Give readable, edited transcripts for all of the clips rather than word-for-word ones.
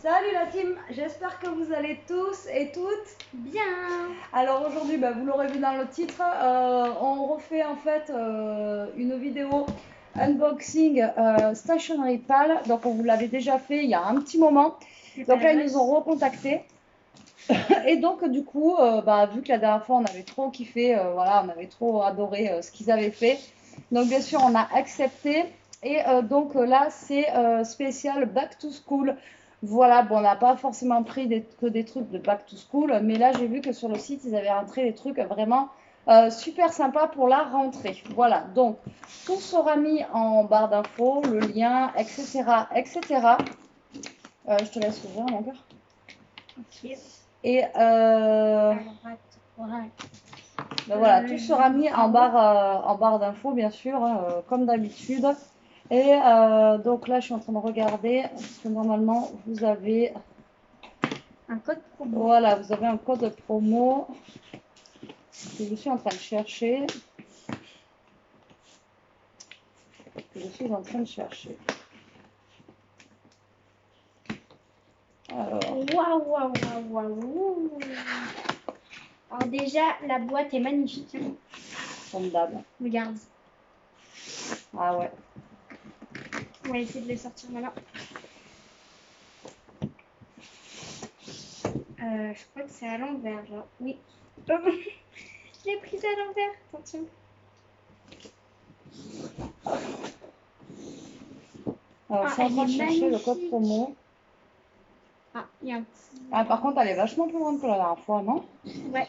Salut la team, j'espère que vous allez tous et toutes bien. Alors aujourd'hui, vous l'aurez vu dans le titre, on refait en fait une vidéo unboxing Stationery Pal. Donc on vous l'avait déjà fait il y a un petit moment. Donc là ils nous ont recontactés. Et donc du coup, vu que la dernière fois on avait trop kiffé, voilà, on avait trop adoré ce qu'ils avaient fait. Donc bien sûr on a accepté. Et donc là c'est spécial Back to School. Voilà, bon, on n'a pas forcément pris que des trucs de Back to School, mais là j'ai vu que sur le site ils avaient rentré des trucs vraiment super sympas pour la rentrée. Voilà, donc tout sera mis en barre d'infos, le lien, etc. etc. Je te laisse ouvrir mon cœur. Ok. Et voilà, tout sera mis en barre d'infos, bien sûr, hein, comme d'habitude. Et donc là, je suis en train de regarder, parce que normalement, vous avez un code promo. Voilà, vous avez un code promo que je suis en train de chercher. Waouh. Alors déjà, la boîte est magnifique. Comme d'hab. Regarde. Ah ouais. On va essayer de les sortir maintenant. Je crois que c'est à l'envers, là. Oui. Je l'ai prise à l'envers. Attention. Alors, je suis en train de chercher le code promo. Ah, il y a un petit... Ah, par contre, elle est vachement plus grande que la dernière fois, non? Ouais.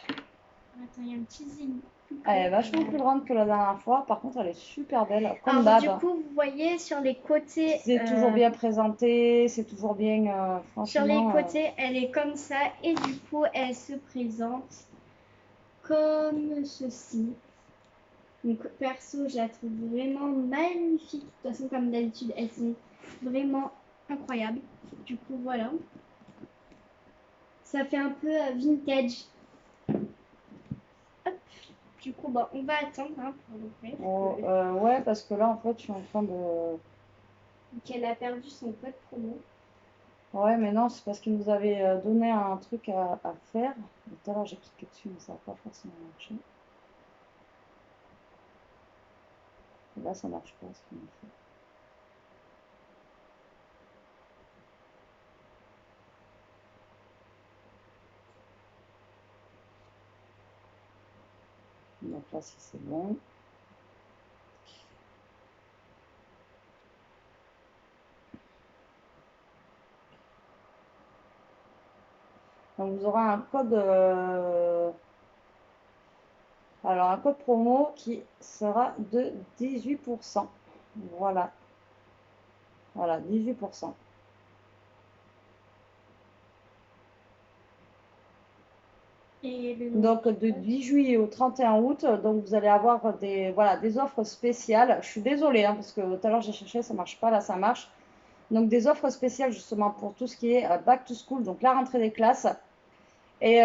Attends, il y a un petit zing. Elle est vachement plus grande que la dernière fois. Par contre, elle est super belle, comme d'hab. d'hab. Du coup, vous voyez sur les côtés... C'est toujours bien présenté, c'est toujours bien, franchement... Sur les côtés, elle est comme ça. Et du coup, elle se présente comme ceci. Donc perso, je la trouve vraiment magnifique. De toute façon, comme d'habitude, elles sont vraiment incroyables. Du coup, voilà. Ça fait un peu vintage. Hop. Du coup, on va attendre pour l'ouvrir. Ouais, parce que là, en fait, je suis en train de... Donc, elle a perdu son code promo. Ouais, mais non, c'est parce qu'il nous avait donné un truc à faire. Tout à l'heure, j'ai cliqué dessus, mais ça n'a pas forcément marché. Et là, ça marche pas, ce qu'il me fait. Donc là, si c'est bon. Donc vous aurez un code, alors un code promo qui sera de 18%. Voilà. Voilà, 18%. Donc de 10 juillet au 31 août, donc vous allez avoir des offres spéciales. Je suis désolée, hein, parce que tout à l'heure j'ai cherché, ça marche pas, là ça marche. Donc des offres spéciales justement pour tout ce qui est back to school, donc la rentrée des classes. Et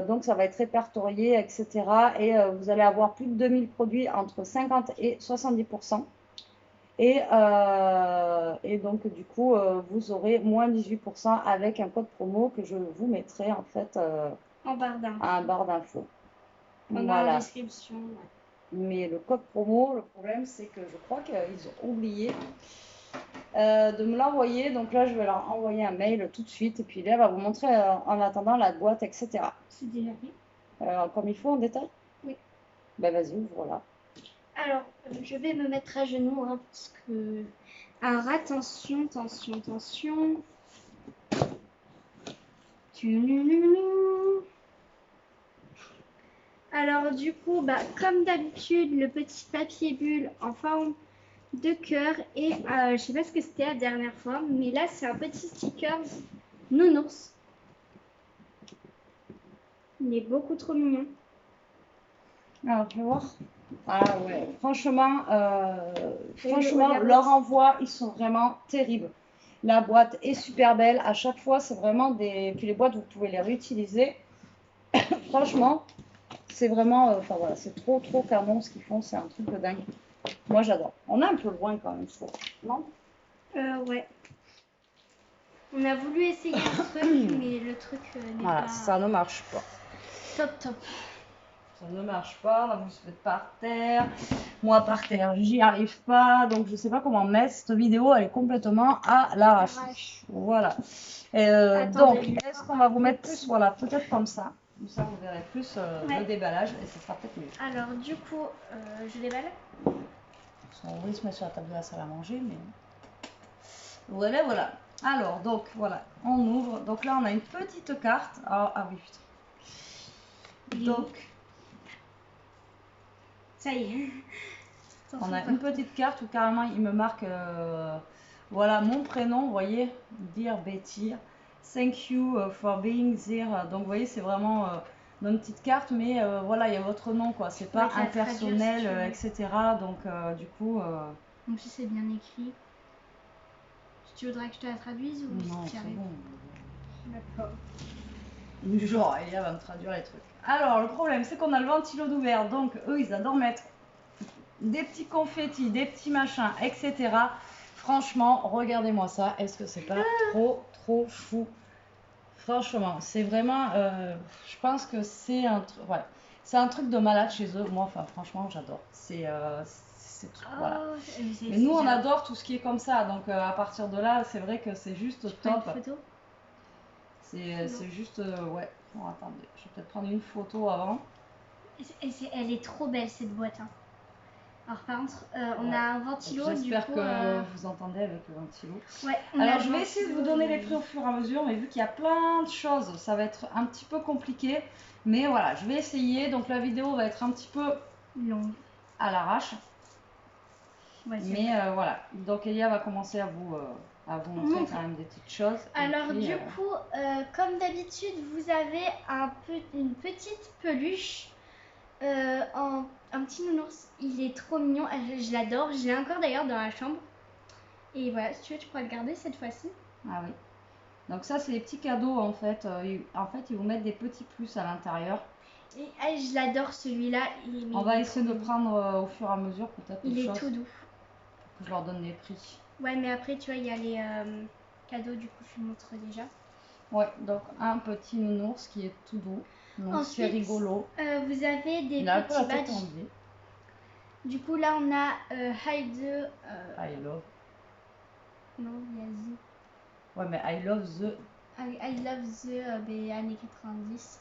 donc ça va être répertorié, etc. Et vous allez avoir plus de 2000 produits entre 50 et 70%. Et donc du coup, vous aurez moins 18% avec un code promo que je vous mettrai en fait en barre d'infos. en barre d'infos. Voilà. En description. Ouais. Mais le code promo, le problème c'est que je crois qu'ils ont oublié de me l'envoyer. Donc là, je vais leur envoyer un mail tout de suite. Et puis là, elle va vous montrer en attendant la boîte, etc. C'est déjà fait. Comme il faut en détail? Oui. Vas-y, voilà. Alors, je vais me mettre à genoux, hein, parce que... Alors, attention. Alors, du coup, comme d'habitude, le petit papier bulle en forme de cœur. Et je sais pas ce que c'était la dernière fois, mais là, c'est un petit sticker nounours. Il est beaucoup trop mignon. Alors, je vais voir. Ah ouais, franchement, leur envoi, ils sont vraiment terribles. La boîte est super belle. À chaque fois, c'est vraiment des... Puis les boîtes, vous pouvez les réutiliser. Franchement, c'est vraiment... Enfin voilà, c'est trop canon ce qu'ils font. C'est un truc de dingue. Moi, j'adore. On est un peu loin quand même, je trouve. Non? Ouais. On a voulu essayer un truc, mais le truc n'est Voilà, pas ça ne marche pas. top. Ça ne marche pas, là vous se faites par terre. Moi par terre, j'y arrive pas. Donc je sais pas comment mettre. Cette vidéo, elle est complètement à l'arrache. Voilà. Donc, est-ce qu'on va vous mettre plus, voilà, peut-être comme ça. Comme ça, vous verrez plus le déballage et ça sera peut-être mieux. Alors du coup, je déballe. On va se mettre sur la table de la salle à manger, mais voilà, voilà. Alors, donc voilà, on ouvre. Donc là, on a une petite carte. Ah oui, putain. Donc, ça y est. on a une petite carte où carrément il me marque, voilà, mon prénom, vous voyez, Dear Betty. Thank you for being there. Donc, vous voyez, c'est vraiment dans une petite carte, mais voilà, il y a votre nom, quoi. C'est pas impersonnel, etc. Donc, du coup. En plus, c'est bien écrit. Tu voudrais que je te la traduise ou non, c'est bon. D'accord. Genre, Elia va me traduire les trucs. Alors, le problème, c'est qu'on a le ventilo d'ouvert. Donc, eux, ils adorent mettre des petits confettis, des petits machins, etc. Franchement, regardez-moi ça. Est-ce que c'est pas trop fou? Franchement, c'est vraiment. Je pense que c'est un truc. Ouais. C'est un truc de malade chez eux. Moi, enfin, franchement, j'adore. Voilà. Mais nous, on adore tout ce qui est comme ça. Donc, à partir de là, c'est vrai que c'est juste top. Une photo. C'est juste. Ouais. Bon, attendez, je vais peut-être prendre une photo avant. Elle est trop belle cette boîte. Hein. Alors par contre, on a un ventilo. J'espère que vous entendez avec le ventilo. Ouais, alors je vais essayer de vous donner les prix au fur et à mesure, mais vu qu'il y a plein de choses, ça va être un petit peu compliqué. Mais voilà, je vais essayer. Donc la vidéo va être un petit peu longue à l'arrache. Ouais, mais voilà, donc Elia va commencer à vous montrer quand même des petites choses. Alors puis, du coup, comme d'habitude, vous avez une petite peluche. Un petit nounours, il est trop mignon, je l'adore, je l'ai encore d'ailleurs dans la chambre. Et voilà, si tu veux, tu pourras le garder cette fois-ci. Ah oui. Donc ça, c'est les petits cadeaux en fait. Ils vous mettent des petits plus à l'intérieur. Et je l'adore celui-là. On va essayer de prendre au fur et à mesure peut-être les choses. Il est tout doux. Pour que je leur donne les prix. Ouais, mais après, tu vois, il y a les cadeaux, du coup, je vous montre déjà. Ouais, donc un petit nounours qui est tout doux. Donc c'est rigolo. Vous avez des petits badges. Du coup, là, on a I love. Non, il y a The. Ouais, mais I love the. I love the années 90.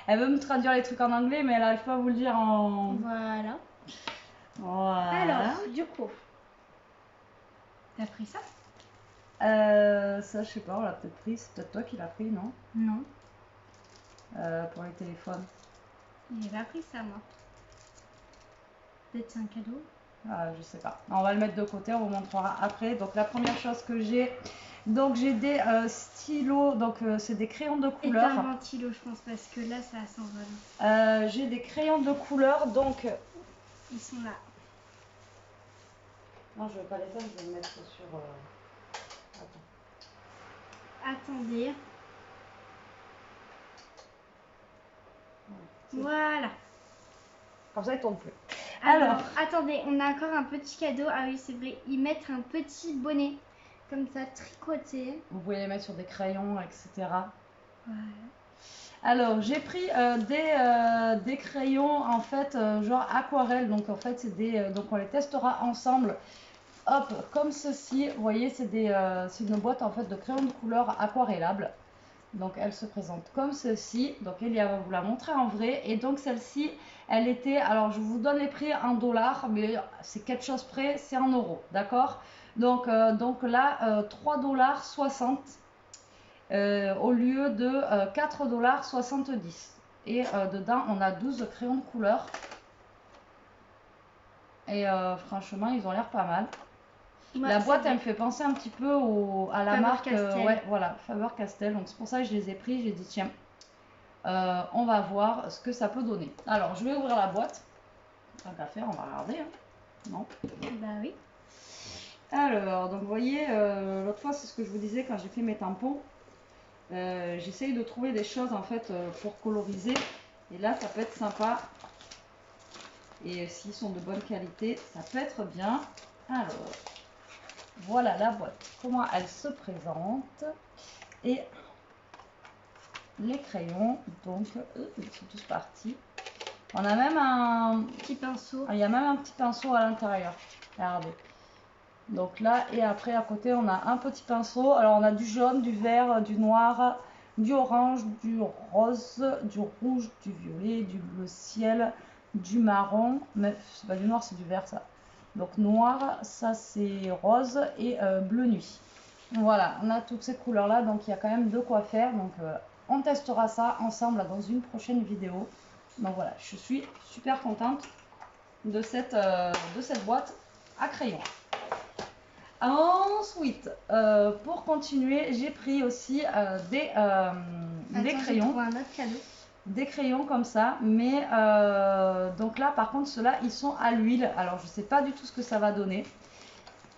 Elle veut me traduire les trucs en anglais, mais elle n'arrive pas à vous le dire en. Voilà. Voilà. Alors, du coup, t'as pris ça? Ça, je sais pas, on l'a peut-être pris. C'est peut-être toi qui l'as pris, non? Non. Pour les téléphones. J'ai pas pris ça, moi. Peut-être c'est un cadeau. Je sais pas. On va le mettre de côté, on vous montrera après. Donc, la première chose que j'ai. Donc, j'ai des stylos. Donc, c'est des crayons de couleur. Et un ventilo, je pense, parce que là, ça s'envole. J'ai des crayons de couleur. Donc, ils sont là. Non, je vais pas les faire, je vais les mettre sur. Attendez. Voilà. Comme ça, ils tournent plus. Alors, attendez, on a encore un petit cadeau. Ah oui, c'est vrai. Ils mettent un petit bonnet, comme ça, tricoté. Vous pouvez les mettre sur des crayons, etc. Voilà. Alors, j'ai pris des crayons, en fait, genre aquarelle. Donc, en fait, c'est des. Donc, on les testera ensemble. Hop, comme ceci. Vous voyez, c'est une boîte, en fait, de crayons de couleur aquarellables. Donc, elle se présente comme ceci. Donc, Elia va vous la montrer en vrai. Et donc, celle-ci, elle était... Alors, je vous donne les prix en dollars, mais c'est quelque chose près, c'est en euros. D'accord ? donc là, 3,60 $ au lieu de 4,70 $. Et dedans, on a 12 crayons de couleur. Et franchement, ils ont l'air pas mal. Ouais, la boîte, elle me fait penser un petit peu à la marque ouais, voilà, Faber-Castell. Donc c'est pour ça que je les ai pris. J'ai dit tiens, on va voir ce que ça peut donner. Alors je vais ouvrir la boîte. Tant qu'à faire, on va regarder. Hein. Non? Bah oui. Alors, donc vous voyez, l'autre fois, c'est ce que je vous disais quand j'ai fait mes tampons. J'essaye de trouver des choses en fait pour coloriser. Et là, ça peut être sympa. Et s'ils sont de bonne qualité, ça peut être bien. Alors. voilà la boîte, comment elle se présente. Et les crayons, donc ils sont tous partis. On a même un petit pinceau. Il y a même un petit pinceau à l'intérieur. Regardez. Donc là, et après à côté, on a un petit pinceau. Alors on a du jaune, du vert, du noir, du orange, du rose, du rouge, du violet, du bleu ciel, du marron. Mais c'est pas du noir, c'est du vert ça. Donc noir, ça c'est rose et bleu nuit. Voilà, on a toutes ces couleurs là, donc il y a quand même de quoi faire. Donc on testera ça ensemble dans une prochaine vidéo. Donc voilà, je suis super contente de cette boîte à crayons. Ensuite, pour continuer, j'ai pris aussi des crayons. Un autre cadeau. Des crayons comme ça, mais donc là par contre ceux-là ils sont à l'huile. Alors je sais pas du tout ce que ça va donner,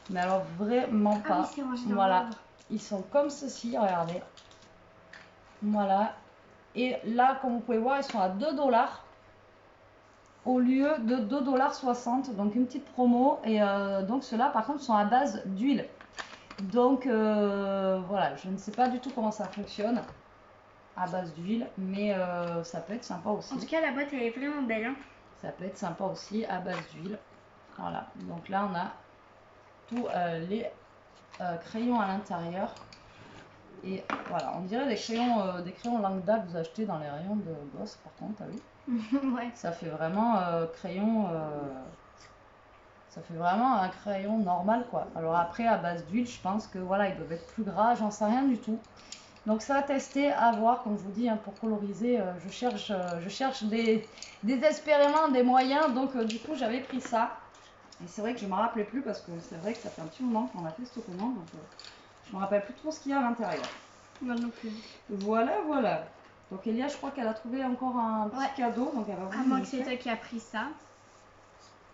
mais alors vraiment pas. Oui, voilà, ils sont comme ceci, regardez. Voilà, et là comme vous pouvez voir ils sont à 2 $. Au lieu de 2,60 $, donc une petite promo. Et donc ceux-là par contre sont à base d'huile. Donc voilà, je ne sais pas du tout comment ça fonctionne à base d'huile, mais ça peut être sympa aussi. En tout cas, la boîte elle est vraiment belle. Hein. Ça peut être sympa aussi à base d'huile. Voilà, donc là on a tous les crayons à l'intérieur. Et voilà, on dirait des crayons lambda que vous achetez dans les rayons de gosse par contre, t'as vu? Ouais. Ça fait vraiment crayon. Ça fait vraiment un crayon normal quoi. Alors après à base d'huile, je pense que voilà, ils doivent être plus gras, j'en sais rien du tout. Donc ça à tester, à voir, comme je vous dis, hein, pour coloriser, je cherche des expériments, des moyens. Donc du coup j'avais pris ça. Et c'est vrai que je ne me rappelais plus parce que c'est vrai que ça fait un petit moment qu'on a fait cette commande. Donc je ne me rappelle plus trop ce qu'il y a à l'intérieur. Moi non plus. Voilà, voilà. Donc Elia, je crois qu'elle a trouvé encore un petit cadeau. Donc elle va vous moi que c'est toi qui as pris ça.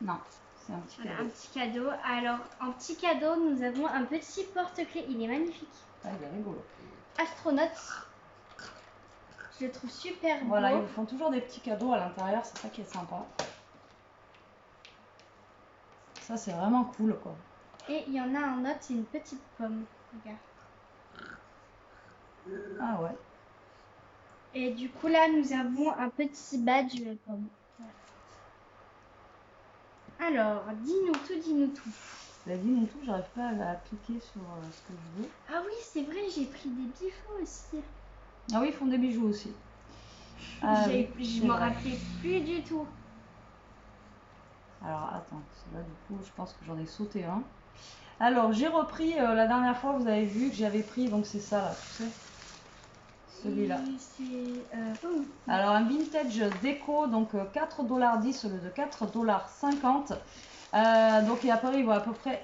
Non, c'est un petit cadeau. Un petit cadeau. Alors, en petit cadeau, nous avons un petit porte-clés. Il est magnifique. Ah, il est rigolo. Astronaute. Je le trouve super beau. Voilà, ils vous font toujours des petits cadeaux à l'intérieur, c'est ça qui est sympa. Ça, c'est vraiment cool, quoi. Et il y en a un autre, c'est une petite pomme. Regarde. Ah ouais. Et du coup, là, nous avons un petit badge pomme. Voilà. Alors, dis-nous tout, dis-nous tout. Bah, dis-nous tout, j'arrive pas à la cliquer sur ce que je veux. Ah oui, c'est vrai, j'ai pris des bijoux aussi. Ah oui, ils font des bijoux aussi. Je m'en rappelais plus du tout. Alors, attends, là, du coup, je pense que j'en ai sauté un. Alors, j'ai repris, la dernière fois, vous avez vu que j'avais pris, donc c'est ça, là, tu sais. Celui-là. Alors, un vintage déco, donc 4,10 $ au lieu de 4,50 $. Donc, et après, ils vont à peu près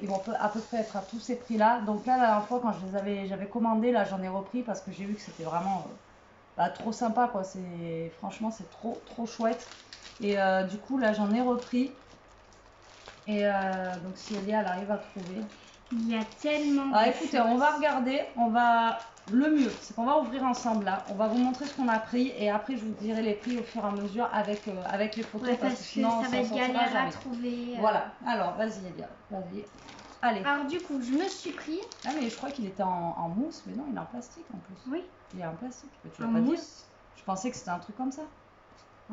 être à tous ces prix-là. Donc là, la dernière fois, quand j'avais commandé, là, j'en ai repris parce que j'ai vu que c'était vraiment trop sympa, quoi. Franchement, c'est trop chouette. Et du coup, là, j'en ai repris. Et donc, si Elia, elle arrive à trouver. Il y a tellement. Alors, écoutez, on va regarder. Le mieux, c'est qu'on va ouvrir ensemble là. On va vous montrer ce qu'on a pris et après, je vous dirai les prix au fur et à mesure avec les photos. Ouais, parce que sinon, ça va être galère à trouver. Voilà. Alors, vas-y, Elia. Vas-y. Allez. Alors, du coup, je me suis pris. Ah, mais je crois qu'il était en mousse, mais non, il est en plastique en plus. Oui. Il est en plastique. Tu l'as pas dit? Je pensais que c'était un truc comme ça.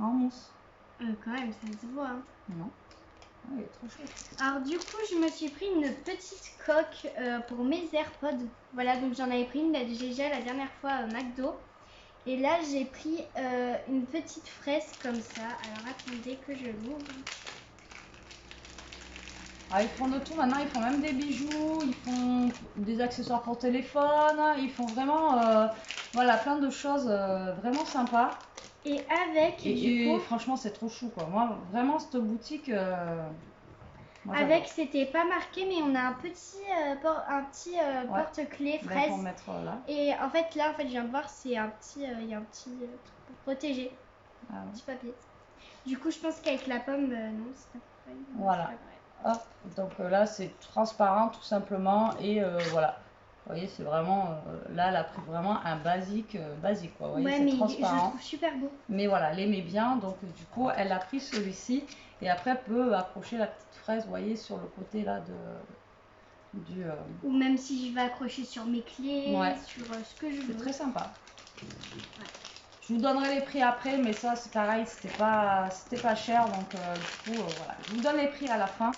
En mousse. Quand même, ça se voit. Hein. Non. Ah, il est trop chouette. Alors du coup, je me suis pris une petite coque pour mes AirPods. Voilà, donc j'en avais pris une déjà la dernière fois à McDo. Et là, j'ai pris une petite fraise comme ça. Alors attendez que je l'ouvre. Ah, ils font de tout maintenant, ils font même des bijoux, ils font des accessoires pour téléphone, ils font vraiment voilà, plein de choses vraiment sympas. Et avec, et franchement, c'est trop chou quoi. Moi, vraiment, cette boutique. Avec, c'était pas marqué, mais on a un petit, porte-clés fraise. Pour mettre là. Et en fait, là, je viens de voir, c'est un petit, il y a un petit truc pour protéger. Un petit papier. Du coup, je pense qu'avec la pomme, non, c'est pas vrai. Voilà. Hop, donc là, c'est transparent tout simplement. Et voilà. Vous voyez, c'est vraiment, là, elle a pris vraiment un basique quoi. Vous voyez, ouais, c'est mais transparent. je le trouve super beau. Mais voilà, elle aimait bien, donc du coup, elle a pris celui-ci. Et après, elle peut accrocher la petite fraise, vous voyez, sur le côté là Ou même si je vais accrocher sur mes clés, ouais. sur ce que je veux. C'est très sympa. Ouais. Je vous donnerai les prix après, mais ça c'est pareil, c'était pas cher, donc du coup voilà. Je vous donne les prix à la fin,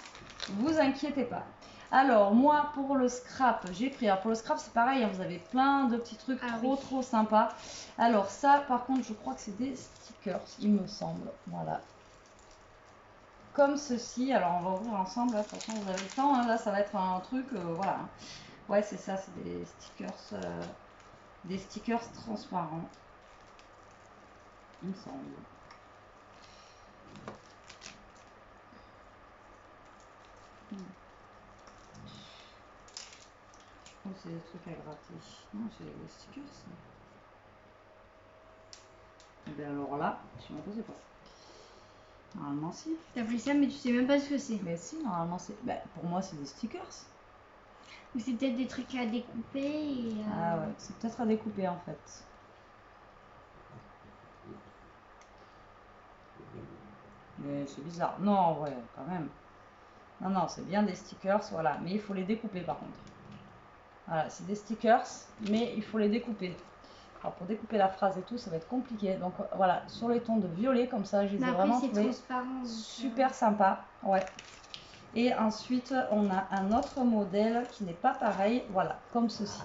vous inquiétez pas. Alors moi pour le scrap, j'ai pris, alors pour le scrap c'est pareil, hein, vous avez plein de petits trucs trop sympas. Alors ça par contre je crois que c'est des stickers, il me semble, voilà. Comme ceci, alors on va ouvrir ensemble, là, de toute façon vous avez le temps, hein, là ça va être un truc, voilà. Ouais c'est ça, c'est des stickers transparents. Il me semble. Oh, c'est des trucs à gratter. Non, c'est des stickers. Et bien alors là, je ne sais pas. Normalement, si. T'as pris ça, mais tu sais même pas ce que c'est. Mais si, normalement, c'est. Ben, pour moi, c'est des stickers. Ou c'est peut-être des trucs à découper. Et, Ah ouais, c'est peut-être à découper en fait. Mais c'est bizarre. Non, ouais, quand même. Non, non, c'est bien des stickers, voilà. Mais il faut les découper par contre. Voilà, c'est des stickers, mais il faut les découper. Alors pour découper la phrase et tout, ça va être compliqué. Donc voilà, sur les tons de violet, comme ça, je les ai vraiment trouvés super sympa. Ouais. Et ensuite, on a un autre modèle qui n'est pas pareil. Voilà, comme ceci.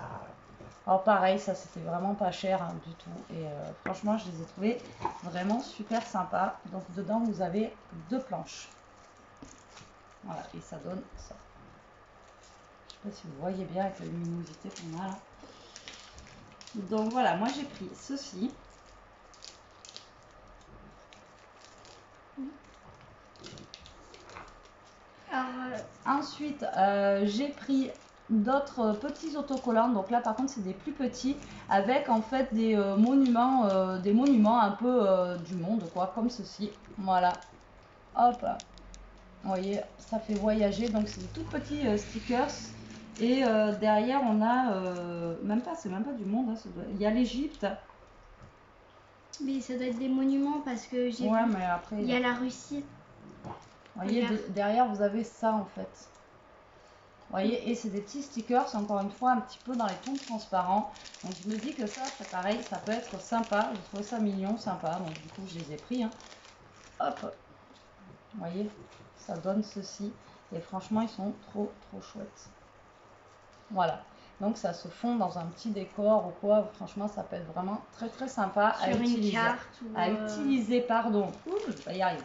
Alors pareil, ça c'était vraiment pas cher hein, du tout. Et franchement, je les ai trouvés vraiment super sympas. Donc dedans, vous avez 2 planches. Voilà, et ça donne ça. Je sais pas si vous voyez bien avec la luminosité qu'on a là. Donc voilà, moi j'ai pris ceci. Ensuite, j'ai pris d'autres petits autocollants. Donc là, par contre, c'est des plus petits avec en fait des monuments un peu du monde, quoi, comme ceci. Voilà. Hop. Vous voyez, ça fait voyager. Donc c'est des tout petits stickers. Et derrière, on a c'est même pas du monde. Hein, il y a l'Égypte. Mais ça doit être des monuments parce que j'ai ouais, vu. Mais après, il y a la Russie. Vous voyez, derrière, vous avez ça en fait. Vous voyez, et c'est des petits stickers, encore une fois, un petit peu dans les tons transparents. Donc je me dis que ça, c'est pareil, ça peut être sympa. J'ai trouvé ça mignon, sympa. Donc du coup, je les ai pris. Hein. Hop. Vous voyez, ça donne ceci. Et franchement, ils sont trop chouettes. Voilà. Donc ça se fond dans un petit décor ou quoi. Franchement, ça peut être vraiment très sympa à utiliser. Une carte à utiliser, pardon. Ouh, je vais y arriver.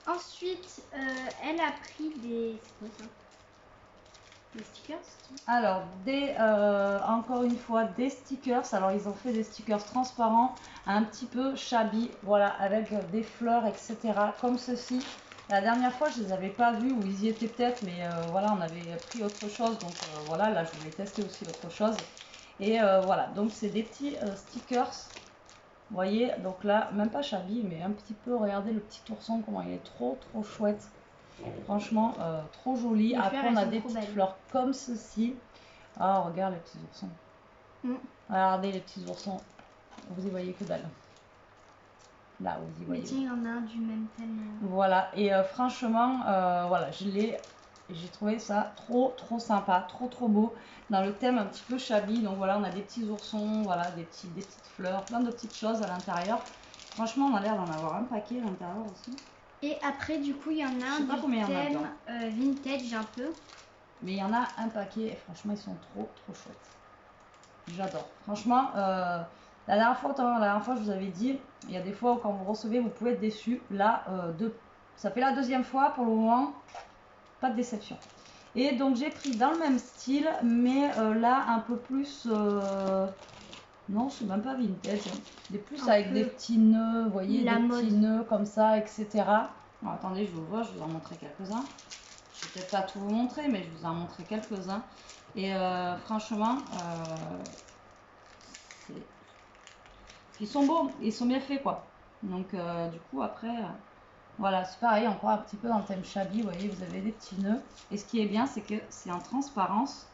Ensuite, elle a pris des... C'est quoi ça? Des stickers? Alors, encore une fois, des stickers. Alors, ils ont fait des stickers transparents, un petit peu shabby, voilà, avec des fleurs, etc. Comme ceci. La dernière fois, je les avais pas vus, ou ils y étaient peut-être, mais voilà, on avait pris autre chose. Donc voilà, là, je voulais tester aussi autre chose. Et voilà, donc c'est des petits stickers. Vous voyez, donc là, même pas shabby, mais un petit peu, regardez le petit ourson, comment il est trop chouette. Franchement, trop joli. Après, on a des petites fleurs comme ceci. Ah, regarde les petits oursons. Regardez les petits oursons. Vous y voyez que dalle. Là, vous y voyez. Mais tiens, il y en a un du même thème. Voilà, et franchement, voilà, j'ai trouvé ça trop sympa, trop beau, dans le thème un petit peu shabby. Donc voilà, on a des petits oursons, voilà, des petites fleurs, plein de petites choses à l'intérieur. Franchement, on a l'air d'en avoir un paquet à l'intérieur aussi. Et après, du coup, il y en a un du thème vintage un peu. Mais il y en a un paquet et franchement, ils sont trop chouettes. J'adore. Franchement, la dernière fois, je vous avais dit, il y a des fois où quand vous recevez, vous pouvez être déçu. Là, ça fait la deuxième fois pour le moment, pas de déception. Et donc j'ai pris dans le même style, mais là un peu plus, non, c'est même pas vintage, des plus avec des petits nœuds, vous voyez, des petits nœuds comme ça, etc. Alors, attendez, je vous vois, je vous en montrer quelques-uns. Je vais peut-être pas tout vous montrer, mais je vous en montrer quelques-uns. Et franchement, ils sont beaux, ils sont bien faits quoi. Donc du coup après, voilà, c'est pareil, encore un petit peu dans le thème shabby, vous voyez, vous avez des petits nœuds. Et ce qui est bien, c'est que c'est en transparence.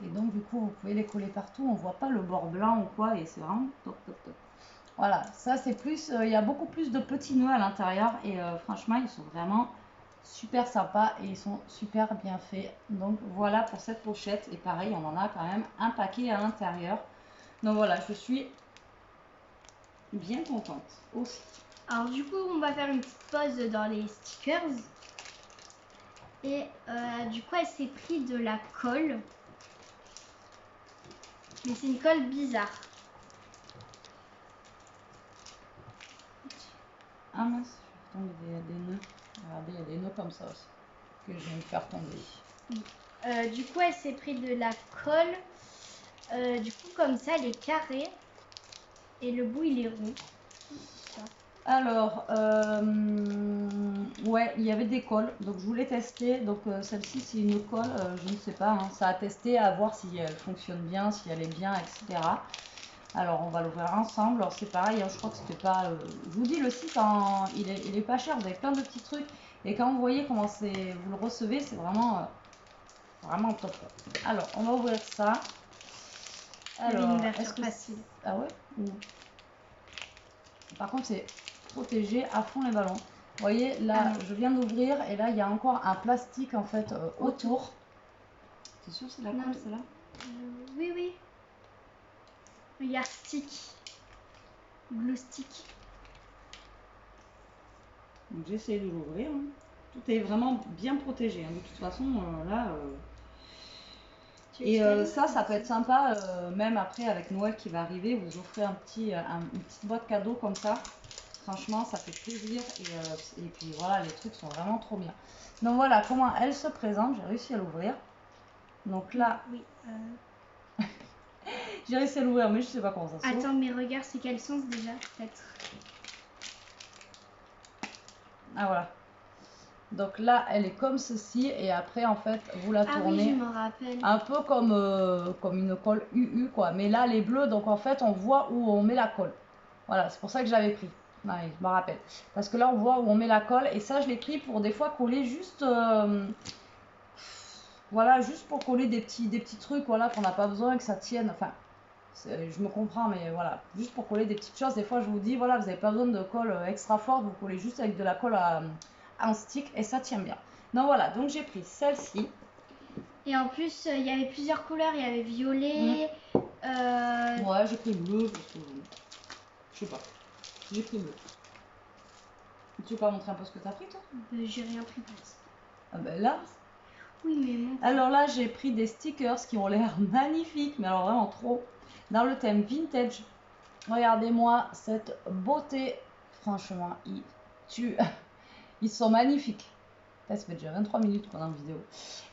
Et donc du coup, vous pouvez les coller partout, on voit pas le bord blanc ou quoi, et c'est vraiment top. Voilà, ça c'est plus, il y a beaucoup plus de petits nœuds à l'intérieur, et franchement, ils sont vraiment super sympas et ils sont super bien faits. Donc voilà pour cette pochette. Et pareil, on en a quand même un paquet à l'intérieur. Donc voilà, je suis bien contente aussi. Alors du coup, on va faire une petite pause dans les stickers. Et du coup, elle s'est pris de la colle. Mais c'est une colle bizarre. Ah mince, je vais tomber des nœuds. Regardez, il y a des nœuds comme ça aussi que je viens de faire tomber. Du coup, elle s'est pris de la colle. Du coup, comme ça, elle est carrée. Et le bout, il est rond. Alors, ouais, il y avait des colles, donc je voulais tester. Donc celle-ci, c'est une colle, je ne sais pas, hein, ça a testé à voir si elle fonctionne bien, si elle est bien, etc. Alors, on va l'ouvrir ensemble. Alors, c'est pareil, hein, je crois que c'était pas. Je vous dis, le site, il est pas cher, vous avez plein de petits trucs. Et quand vous voyez comment vous le recevez, c'est vraiment top. Alors, on va ouvrir ça. Alors, une est-ce ouverture que facile. ah ouais Par contre, c'est protégé à fond les ballons. Vous voyez, là, je viens d'ouvrir et là, il y a encore un plastique en fait autour. C'est sûr, c'est la colle, celle-là Oui, oui. Regarde, stick. Glue stick. Donc, j'ai essayé de l'ouvrir. Hein. Tout est vraiment bien protégé. Hein. De toute façon, là. Et ça peut être sympa, même après avec Noël qui va arriver, vous offrez une petite boîte cadeau comme ça. Franchement, ça fait plaisir et puis voilà, les trucs sont vraiment trop bien. Donc voilà comment elle se présente, j'ai réussi à l'ouvrir. Donc là, oui, j'ai réussi à l'ouvrir, mais je sais pas comment ça s'ouvre. Attends, mais regarde, c'est quel sens déjà, peut-être. Ah voilà. Donc là, elle est comme ceci et après en fait, vous la tournez. Oui, je me rappelle. Un peu comme une colle UU quoi. Mais là, elle est bleue, donc en fait, on voit où on met la colle. Voilà, c'est pour ça que je l'avais pris. Ouais, je me rappelle. Parce que là, on voit où on met la colle. Et ça, je l'ai pris pour des fois coller juste... voilà, juste pour coller des petits trucs, voilà, qu'on n'a pas besoin que ça tienne. Enfin, je me comprends, mais voilà. Juste pour coller des petites choses. Des fois, je vous dis, voilà, vous n'avez pas besoin de colle extra forte. Vous collez juste avec de la colle en stick et ça tient bien. Donc voilà, donc j'ai pris celle-ci. Et en plus, il y avait plusieurs couleurs. Il y avait violet. Ouais, j'ai pris bleu parce que... Je sais pas. J'ai pris bleu. Tu veux pas montrer un peu ce que t'as pris, toi? J'ai rien pris pour ça. Ah ben là. Oui, mais bon. Alors là, j'ai pris des stickers qui ont l'air magnifiques, mais alors vraiment trop. Dans le thème vintage. Regardez-moi cette beauté. Franchement, ils sont magnifiques. Ça fait déjà 23 minutes qu'on a en vidéo.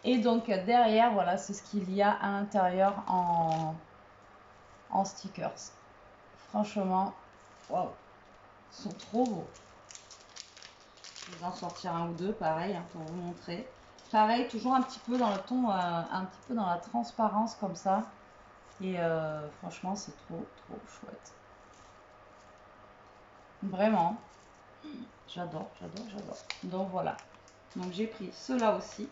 Et donc derrière, voilà, c'est ce qu'il y a à l'intérieur en stickers. Franchement, waouh, ils sont trop beaux. Je vais en sortir un ou deux, pareil, hein, pour vous montrer. Pareil, toujours un petit peu dans le ton, un petit peu dans la transparence comme ça. Et franchement, c'est trop chouette. Vraiment. J'adore. Donc voilà. Donc j'ai pris ceux-là aussi.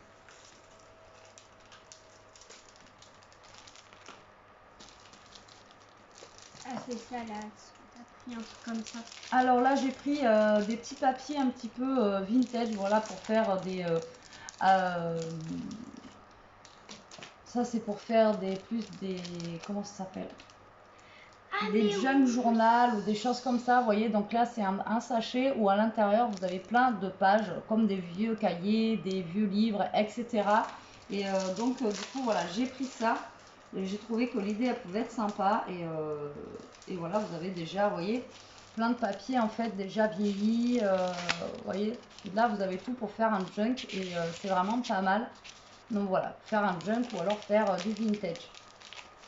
Ah, c'est ça là. T'as pris un truc comme ça. Alors là, j'ai pris des petits papiers un petit peu vintage, voilà, pour faire des... ça, c'est pour faire des comment ça s'appelle? Des junk journal ou des choses comme ça, vous voyez. Donc là, c'est un sachet où à l'intérieur, vous avez plein de pages, comme des vieux cahiers, des vieux livres, etc. Et donc, du coup, voilà, j'ai pris ça. Et j'ai trouvé que l'idée, elle pouvait être sympa. Et voilà, vous avez déjà, vous voyez, plein de papiers, en fait, déjà vieillis. Vous voyez, là, vous avez tout pour faire un junk. Et c'est vraiment pas mal. Donc voilà, faire un junk ou alors faire du vintage.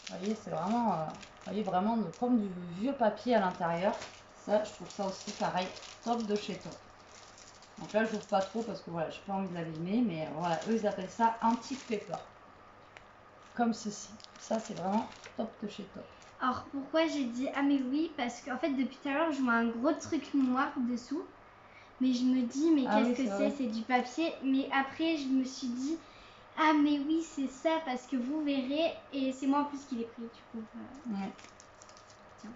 Vous voyez, c'est vraiment, voyez, vraiment comme du vieux papier à l'intérieur. Ça, je trouve ça aussi pareil, top de chez Top. Donc là, je n'ouvre pas trop parce que voilà, j'ai pas envie de l'abîmer, mais voilà, eux, ils appellent ça antique paper. Comme ceci. Ça, c'est vraiment top de chez Top. Alors pourquoi j'ai dit ah mais oui, parce qu'en fait depuis tout à l'heure je vois un gros truc noir dessous, mais je me dis mais qu'est-ce que c'est du papier, mais après je me suis dit ah mais oui c'est ça parce que vous verrez, et c'est moi en plus qui l'ai pris du coup. Ouais. Tiens.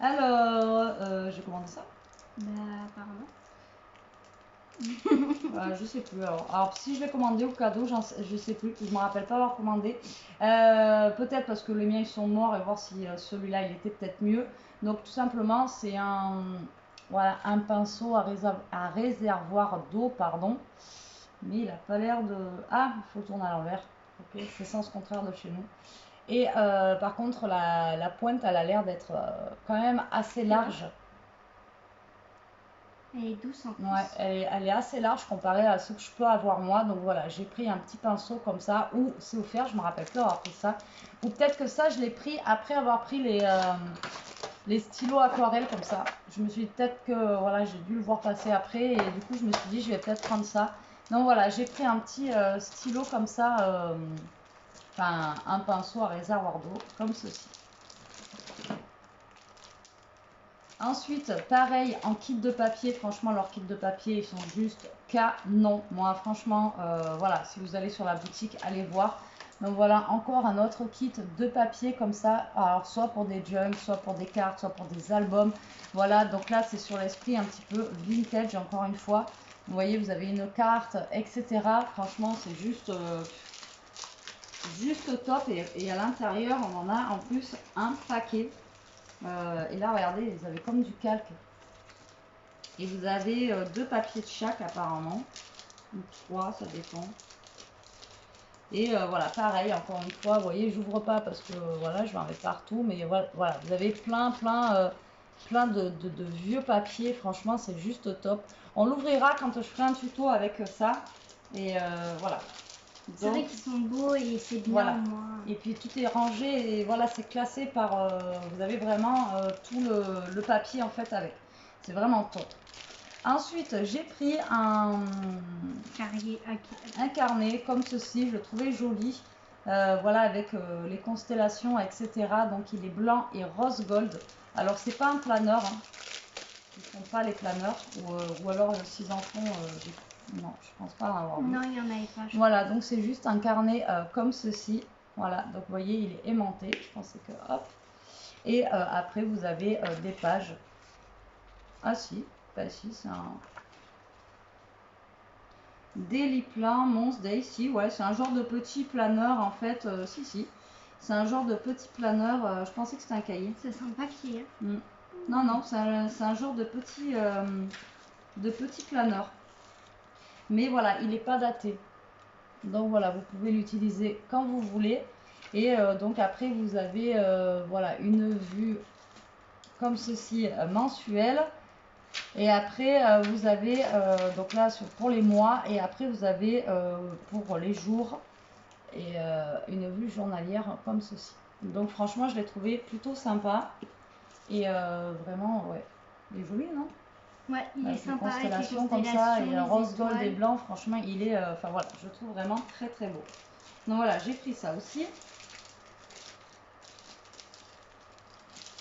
Alors, j'ai commandé ça? Bah apparemment. Je sais plus. Alors, si je l'ai commandé au cadeau, je sais plus. Je me rappelle pas avoir commandé. Peut-être parce que les miens ils sont morts et voir si celui-là il était peut-être mieux. Donc tout simplement c'est voilà, un pinceau à réservoir d'eau, pardon. Mais il a pas l'air de... Ah, il faut le tourner à l'envers. Ok, c'est sens contraire de chez nous. Et par contre la pointe elle a l'air d'être quand même assez large. Elle est douce en plus. Ouais, elle est assez large comparée à ce que je peux avoir moi. Donc voilà, j'ai pris un petit pinceau comme ça. Ou c'est offert, je me rappelle plus avoir pris ça. Ou peut-être que ça, je l'ai pris après avoir pris les stylos aquarelle comme ça. Je me suis dit peut-être que voilà, j'ai dû le voir passer après. Et du coup, je me suis dit, je vais peut-être prendre ça. Donc voilà, j'ai pris un petit stylo comme ça. Enfin, un pinceau à réservoir d'eau, comme ceci. Ensuite, pareil, en kit de papier, franchement, leurs kits de papier, ils sont juste canon. Moi, franchement, voilà, si vous allez sur la boutique, allez voir. Donc voilà, encore un autre kit de papier comme ça. Alors, soit pour des jugs, soit pour des cartes, soit pour des albums. Voilà, donc là, c'est sur l'esprit un petit peu vintage, encore une fois. Vous voyez, vous avez une carte, etc. Franchement, c'est juste top. Et à l'intérieur, on en a en plus un paquet. Et là, regardez, vous avez comme du calque. Et vous avez 2 papiers de chaque apparemment. Ou 3, ça dépend. Et voilà, pareil, encore une fois, vous voyez, j'ouvre pas parce que voilà, je vais en mettre partout. Mais voilà, vous avez plein de vieux papiers. Franchement, c'est juste top. On l'ouvrira quand je ferai un tuto avec ça. Et voilà. C'est vrai qu'ils sont beaux et c'est bien voilà. moi. Et puis tout est rangé et voilà, c'est classé par... vous avez vraiment tout le papier en fait avec. C'est vraiment top. Ensuite, j'ai pris un carnet comme ceci, je le trouvais joli. Voilà, avec les constellations, etc. Donc il est blanc et rose gold. Alors c'est pas un planeur, hein. Ils font pas les planeurs. Ou alors s'ils en font, non, je pense pas en avoir vu. Non, il y en avait pas. Voilà, donc c'est juste un carnet comme ceci. Voilà, donc vous voyez, il est aimanté. Je pensais que hop. Et après, vous avez des pages. Ah si, bah si, c'est un Daily Plan, Mons Day, si, ouais, c'est un genre de petit planeur en fait. Si. C'est un genre de petit planeur. Je pensais que c'était un cahier. Ça sent le papier. Non, c'est un genre de petit planeur. Mais voilà, il n'est pas daté. Donc voilà, vous pouvez l'utiliser quand vous voulez. Et donc après, vous avez voilà, une vue comme ceci mensuelle. Et après, vous avez, donc là, pour les mois. Et après, vous avez pour les jours. Et une vue journalière comme ceci. Donc franchement, je l'ai trouvé plutôt sympa. Et vraiment, ouais, il est joli, non? Ouais, il est sympa. Les constellations comme ça, et rose, gold et blanc, franchement, il est, enfin voilà, je trouve vraiment très très beau. Donc voilà, j'ai pris ça aussi.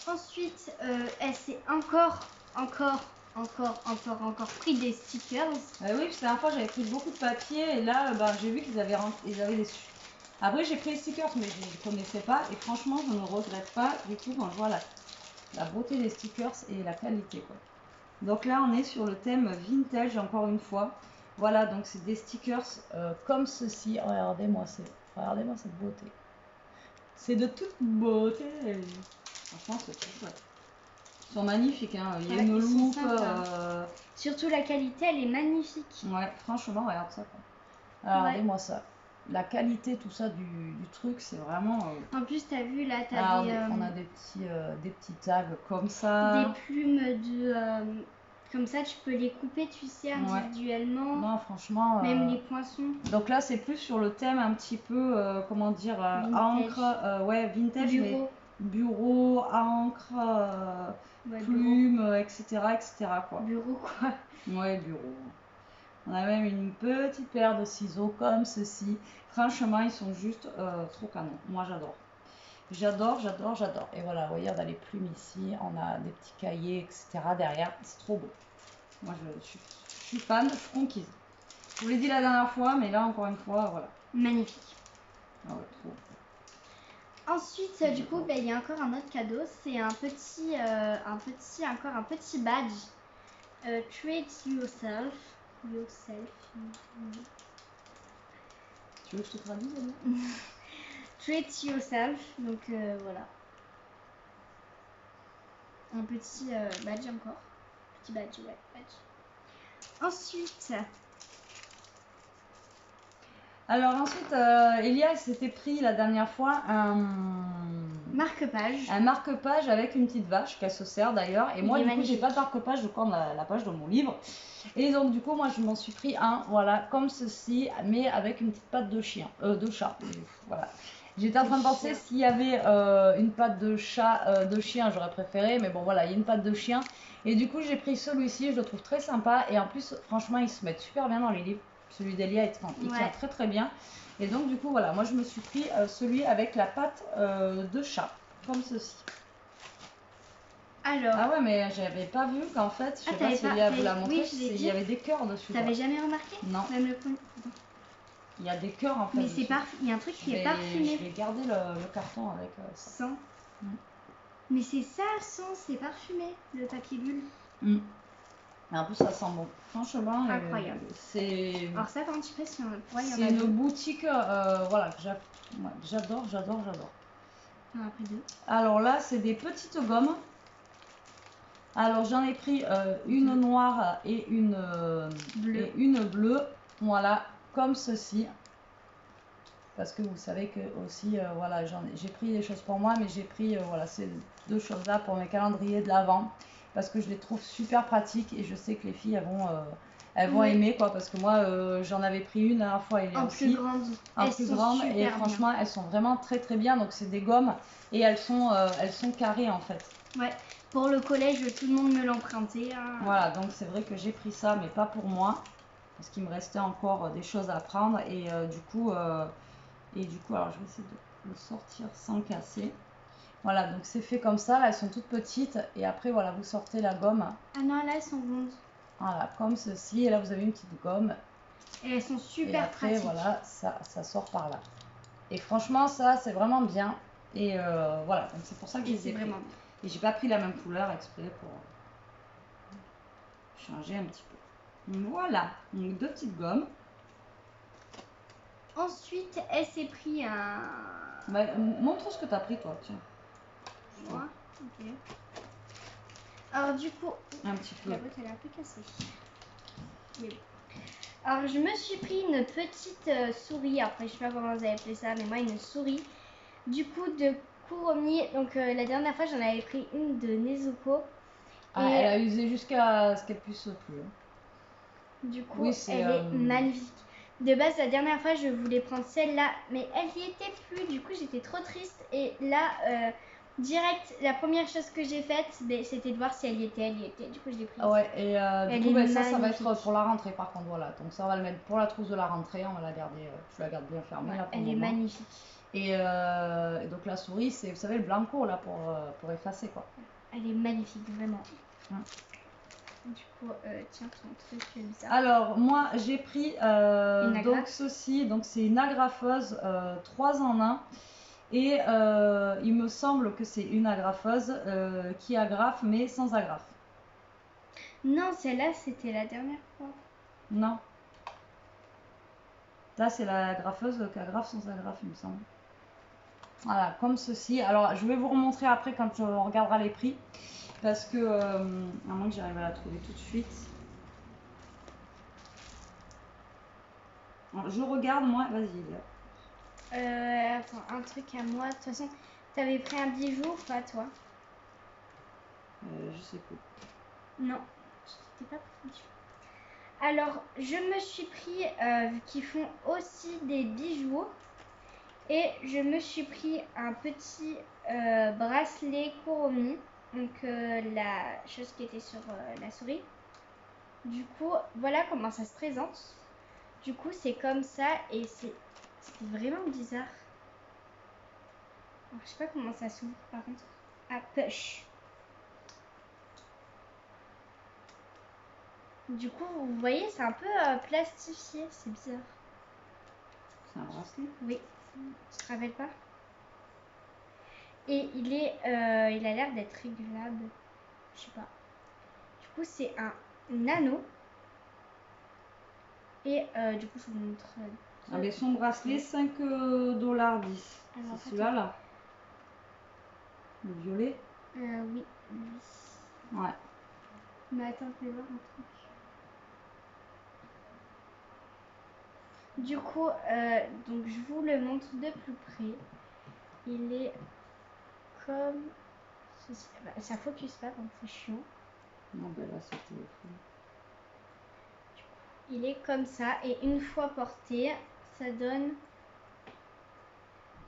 Ensuite, elle s'est encore pris des stickers. Oui, parce que la dernière fois, j'avais pris beaucoup de papier, et là, j'ai vu qu'ils avaient des... Après, j'ai pris les stickers, mais je ne connaissais pas, et franchement, je ne regrette pas du tout quand je vois la beauté des stickers et la qualité, quoi. Donc là, on est sur le thème vintage, encore une fois. Voilà, donc c'est des stickers comme ceci. Regardez-moi cette beauté. C'est de toute beauté. Franchement, c'est très chouette. Ils sont magnifiques, hein. Il y a une loupe. Surtout la qualité, elle est magnifique. Ouais, franchement, regarde ça. Regardez-moi ça. La qualité, tout ça du truc, c'est vraiment... En plus, t'as vu, là, t'as on a des petits tags comme ça. Des plumes de... comme ça, tu peux les couper, tu sais, individuellement. Non, franchement... Même les poinçons. Donc là, c'est plus sur le thème un petit peu, comment dire, encre, ouais, vintage, mais bureau, encre, plume, etc., quoi. Bureau, quoi. Ouais, bureau. On a même une petite paire de ciseaux comme ceci. Franchement, ils sont juste trop canons. Moi, j'adore. J'adore. Et voilà, vous voyez, on a les plumes ici, on a des petits cahiers, etc. derrière. C'est trop beau. Moi, je suis fan, je suis conquise. Je vous l'ai dit la dernière fois, mais là, encore une fois, voilà. Magnifique. Ah ouais, trop. Ensuite, du coup, il y a encore un autre cadeau. C'est un petit badge. Treat yourself. yourself. Tu veux que je te traduise? Treat yourself. Donc voilà. Un petit badge encore. Petit badge, ouais, badge. Ensuite. Alors ensuite, Elia s'était pris la dernière fois marque-page. Un marque-page avec une petite vache qu'elle se sert d'ailleurs. Et moi, du coup, j'ai pas de marque-page, je corne la page de mon livre. Et donc, du coup, moi, je m'en suis pris un, voilà, comme ceci, mais avec une petite patte de chien, de chat. Voilà. J'étais en train de penser s'il y avait une patte de chat, de chien, j'aurais préféré, mais bon, voilà, il y a une patte de chien. Et du coup, j'ai pris celui-ci, je le trouve très sympa. Et en plus, franchement, ils se mettent super bien dans les livres. Celui d'Elia, il tient très très bien. Et donc, du coup, voilà, moi, je me suis pris celui avec la patte de chat, comme ceci. Alors. Ah ouais, mais j'avais pas vu qu'en fait, je sais pas si Elia vous l'a montré, il y avait des cœurs dessus. T'avais jamais remarqué? Non. Même le premier. Il y a des cœurs en fait. Mais c'est il y a un truc qui est parfumé. Je vais garder le carton avec ça. Sans. Mais c'est ça, sans, c'est parfumé, le papier bulle. Et en plus, ça sent bon. Franchement, incroyable. C'est. Alors ça, quand tu fais sur c'est une boutique, voilà, que j'adore. Après deux. Alors là, c'est des petites gommes. Alors j'en ai pris une noire et une bleue. Voilà, comme ceci. Parce que vous savez que aussi, voilà, j'ai pris des choses pour moi, mais j'ai pris voilà, ces deux choses-là pour mes calendriers de l'Avent. Parce que je les trouve super pratiques et je sais que les filles elles vont aimer, quoi. Parce que moi, j'en avais pris une la dernière fois et en plus grande. En plus grande. Et franchement, elles sont vraiment très très bien. Donc c'est des gommes et elles sont carrées en fait. Ouais. Pour le collège, tout le monde me l'empruntait. Hein. Voilà, donc c'est vrai que j'ai pris ça, mais pas pour moi. Parce qu'il me restait encore des choses à prendre. Et du coup, alors je vais essayer de le sortir sans casser. Voilà, donc c'est fait comme ça. Là, elles sont toutes petites. Et après, voilà, vous sortez la gomme. Ah non, là, elles sont rondes. Voilà, comme ceci. Et là, vous avez une petite gomme. Et elles sont super après, pratiques. Voilà, ça sort par là. Et franchement, ça, c'est vraiment bien. Et voilà, donc c'est pour ça que je les ai pris. Vraiment bien. Et j'ai pas pris la même couleur exprès pour changer un petit peu. Voilà, donc deux petites gommes. Ensuite, elle s'est pris un... Bah, montre ce que tu as pris, toi, tiens. Moi, ok. Alors du coup... Un petit peu. La boîte, elle est un peu cassée. Mais bon. Alors, je me suis pris une petite souris. Après, je sais pas comment vous avez appelé ça, mais moi, une souris. Du coup, de Kuromi. Donc, la dernière fois, j'en avais pris une de Nezuko. Ah, elle a usé jusqu'à ce qu'elle puisse plus. Du coup, elle est magnifique. De base, la dernière fois, je voulais prendre celle-là, mais elle n'y était plus. Du coup, j'étais trop triste. Et là, direct, la première chose que j'ai faite, c'était de voir si elle y était. Du coup, je l'ai prise. Ouais, et du coup, ça va être pour la rentrée, par contre. Voilà, donc ça, on va le mettre pour la trousse de la rentrée. On va la garder, je la garde bien fermée. Ouais, là, pour elle est magnifique. Et donc, la souris, c'est, vous savez, le blanco, là, pour effacer, quoi. Elle est magnifique, vraiment. Du coup, tiens, ton truc bizarre. Alors, moi, j'ai pris donc ceci. Donc, c'est une agrafeuse 3 en 1. Et il me semble que c'est une agrafeuse qui agrafe, mais sans agrafe. Non, celle-là, c'était la dernière fois. Non. Là, c'est la agrafeuse qui agrafe sans agrafe, il me semble. Voilà, comme ceci. Alors, je vais vous remontrer après quand on regardera les prix. Parce que, à moins que j'arrive à la trouver tout de suite. Alors, je regarde, moi. Vas-y. Attends, un truc à moi. De toute façon, t'avais pris un bijou ou pas, toi? Je sais plus. Non, je t'ai pas pris un bijou. Alors, je me suis pris, vu qu'ils font aussi des bijoux, et je me suis pris un petit bracelet Kuromi, donc la chose qui était sur la souris. Du coup, voilà comment ça se présente. Du coup, c'est comme ça, et c'est vraiment bizarre. Alors, je sais pas comment ça s'ouvre, par contre. Ah, push. Du coup, vous voyez, c'est un peu plastifié, c'est bizarre. C'est un bracelet? Oui, tu te rappelles pas? Et il a l'air d'être réglable. Je sais pas. Du coup, c'est un anneau. Et du coup, je vous montre. Ah, mais son bracelet, 5,10 $. Alors, C'est celui-là, là. Le violet. Oui. Ouais. Mais attends, je vais voir un truc. Du coup, donc je vous le montre de plus près. Il est comme ceci. Bah, ça focus pas, donc c'est chiant. Non, ben là, c'est téléphone. Il est comme ça, et une fois porté, ça donne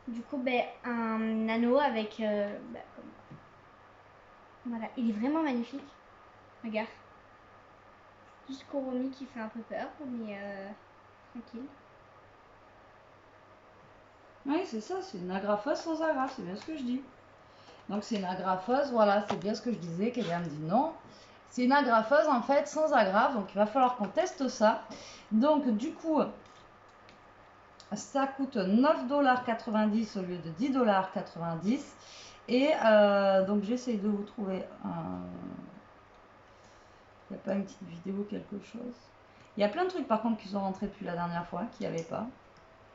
du coup un anneau avec comme... Voilà, il est vraiment magnifique. Regarde. Juste Koromi qui fait un peu peur, mais tranquille. Oui, c'est ça, c'est une agrafeuse sans agrafe, c'est bien ce que je dis. Donc c'est une agrafeuse, voilà, c'est bien ce que je disais, qu'elle me dit non. C'est une agrafeuse en fait sans agrafe, donc il va falloir qu'on teste ça. Donc du coup, ça coûte 9,90 $ au lieu de 10,90 $. Et donc j'essaie de vous trouver un... Il n'y a pas une petite vidéo, quelque chose. Il y a plein de trucs par contre qui sont rentrés depuis la dernière fois, qu'il n'y avait pas.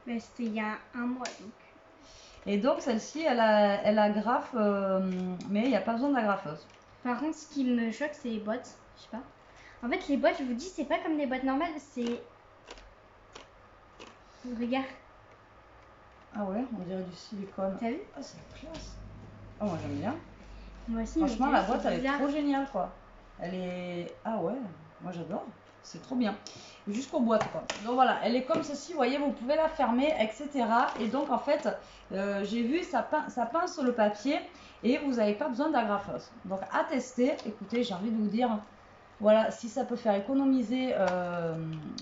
Mais c'était il y a un mois donc. Et donc celle-ci, elle agrafe, mais il n'y a pas besoin d'agrafeuse. Par contre, ce qui me choque, c'est les boîtes. Je sais pas. En fait, les boîtes, je vous dis, c'est pas comme des boîtes normales, c'est... Regarde. Ah ouais, on dirait du silicone. T'as vu? Ah, c'est classe. Ah, moi j'aime bien. Moi aussi, Franchement, la boîte, elle est bizarre. trop géniale, quoi. Elle est... Ah ouais, moi j'adore. C'est trop bien. Jusqu'aux boîtes, quoi. Donc voilà, elle est comme ceci, vous voyez, vous pouvez la fermer, etc. Et donc, en fait, j'ai vu, ça pince sur le papier et vous n'avez pas besoin d'agrafeuse. Donc, à tester, écoutez, j'ai envie de vous dire, voilà, si ça peut faire économiser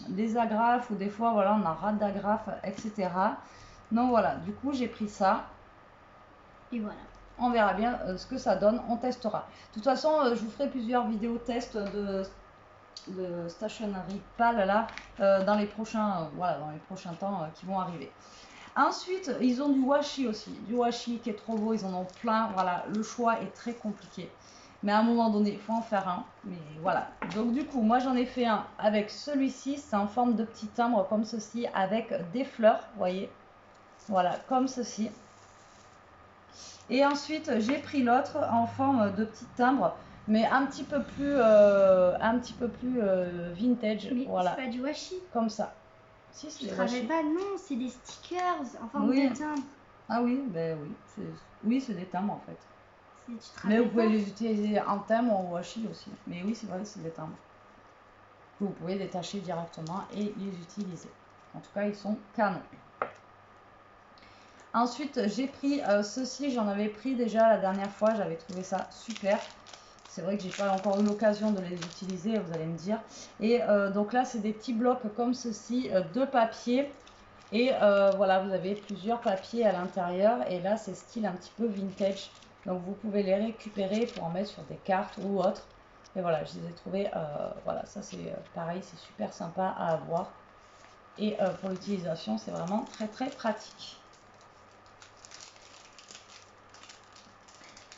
des agrafes ou des fois, voilà, on a rate d'agrafes, etc. Donc voilà, du coup, j'ai pris ça. Et voilà. On verra bien ce que ça donne, on testera. De toute façon, je vous ferai plusieurs vidéos tests de Stationery Pal là, dans les prochains temps qui vont arriver. Ensuite, ils ont du washi aussi, du washi qui est trop beau, ils en ont plein. Voilà, le choix est très compliqué. Mais à un moment donné, il faut en faire un. Mais voilà. Donc du coup, moi j'en ai fait un avec celui-ci. C'est en forme de petit timbre comme ceci, avec des fleurs, vous voyez. Voilà, comme ceci. Et ensuite, j'ai pris l'autre en forme de petit timbre, mais un petit peu plus vintage. Mais voilà. c'est pas du washi. Comme ça. Si, Je travaille pas, non, c'est des stickers en forme oui. de timbre. Ah oui, ben oui. Oui, c'est des timbres en fait. Mais vous pouvez les utiliser en timbre ou en washi aussi. Mais oui, c'est vrai, c'est des timbres. Vous pouvez détacher directement et les utiliser. En tout cas, ils sont canons. Ensuite, j'ai pris ceci, j'en avais pris déjà la dernière fois, j'avais trouvé ça super. C'est vrai que j'ai pas encore eu l'occasion de les utiliser, vous allez me dire. Et donc là, c'est des petits blocs comme ceci, de papier. Et voilà, vous avez plusieurs papiers à l'intérieur. Et là, c'est style un petit peu vintage. Donc vous pouvez les récupérer pour en mettre sur des cartes ou autres. Et voilà, je les ai trouvés, voilà, ça c'est pareil, c'est super sympa à avoir. Et pour l'utilisation, c'est vraiment très très pratique.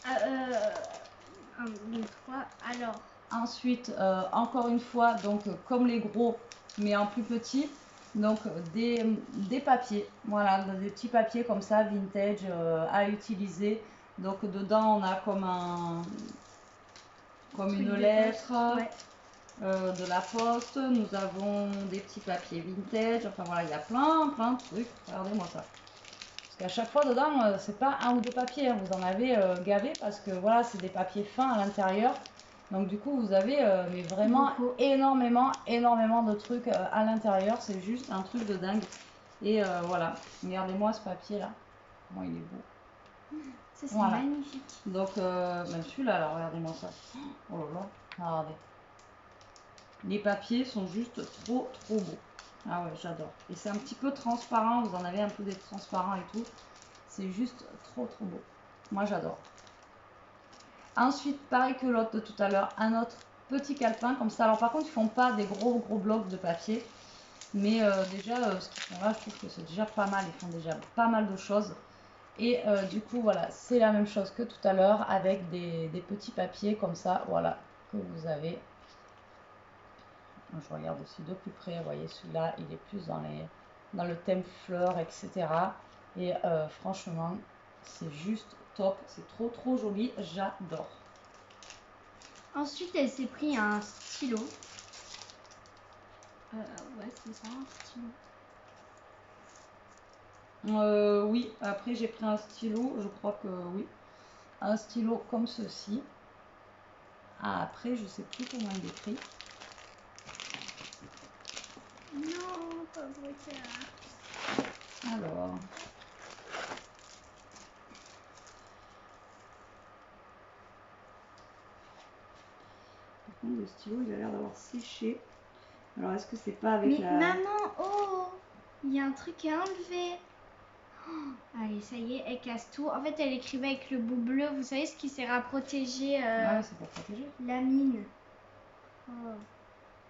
1, 2, 3, alors. Ensuite, encore une fois, donc comme les gros, mais en plus petit, donc des papiers, voilà, des petits papiers comme ça, vintage, à utiliser. Donc dedans, on a comme une lettre, ouais. de la poste. Nous avons des petits papiers vintage. Enfin voilà, il y a plein de trucs. Regardez-moi ça. Parce qu'à chaque fois dedans, c'est pas un ou deux papiers, hein. Vous en avez gavé parce que voilà, c'est des papiers fins à l'intérieur. Donc du coup, vous avez mais vraiment énormément de trucs à l'intérieur. C'est juste un truc de dingue. Et voilà, regardez-moi ce papier là. Comment il est beau. Ça c'est magnifique. Donc même celui-là, alors regardez-moi ça. Oh là là, regardez. Les papiers sont juste trop beaux. Ah ouais, j'adore. Et c'est un petit peu transparent, vous en avez un peu des transparents et tout. C'est juste trop beau. Moi j'adore. Ensuite, pareil que l'autre de tout à l'heure, un autre petit calepin comme ça. Alors par contre, ils font pas des gros blocs de papier. Mais déjà, ce qu'ils font là, je trouve que c'est déjà pas mal. Ils font déjà pas mal de choses. Et du coup, voilà, c'est la même chose que tout à l'heure avec des petits papiers comme ça, voilà, que vous avez. Je regarde aussi de plus près, vous voyez, celui-là, il est plus dans le thème fleurs, etc. Et franchement, c'est juste top, c'est trop joli, j'adore. Ensuite, elle s'est pris un stylo. Ouais, c'est ça, un stylo. Oui, après j'ai pris un stylo, je crois que oui. Un stylo comme ceci. Ah, après, je sais plus comment il est écrit. Non, pas brutal. Alors. Par contre, le stylo, il a l'air d'avoir séché. Alors, est-ce que c'est pas avec Mais la... maman, oh, il y a un truc à enlever. Oh, allez, ça y est, elle casse tout. En fait, elle écrivait avec le bout bleu. Vous savez ce qui sert à protéger Ah, c'est pour protéger. la mine. Oh.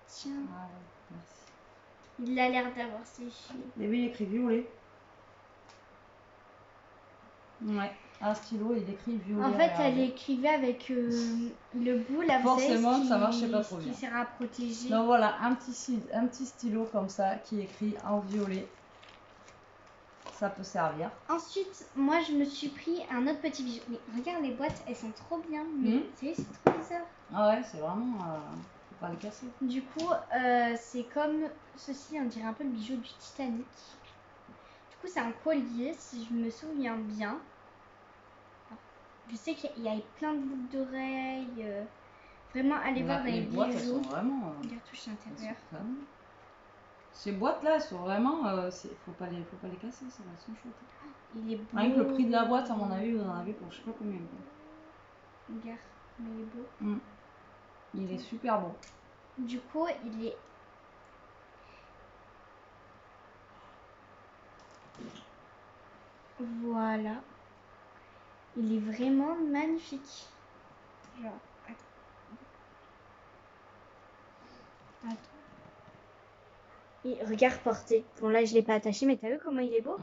Tiens. Ah, ouais, merci. Il a l'air d'avoir séché. Et oui, il écrit violet. Ouais, un stylo, il écrit violet. En fait, regardez. elle écrivait avec le bout là, vous Forcément, savez, ça marchait pas trop ce bien. qui sert à protéger. Donc voilà, un petit stylo comme ça qui écrit en violet. Ça peut servir. Ensuite, moi, je me suis pris un autre petit bijou. Mais regarde, les boîtes, elles sont trop bien. Mais c'est trop bizarre. Ah ouais, c'est vraiment... faut pas les casser. Du coup, c'est comme ceci, on dirait un peu le bijou du Titanic. Du coup, c'est un collier, si je me souviens bien. Je sais qu'il y a plein de boucles d'oreilles. Vraiment, allez voir dans les boîtes, elles bijoux. sont vraiment... Regarde, touche l'intérieur. Ces boîtes-là, elles sont vraiment... faut pas les casser, ça, elles sont chouettes. Il est beau. Rien que le prix de la boîte, à mon avis, vous en avez pour je sais pas combien. Regarde, mais il est beau. Il est super beau. Du coup, il est... Voilà. Il est vraiment magnifique. Genre, attends. Et regarde porté. Bon, là, je l'ai pas attaché, mais t'as vu comment il est beau?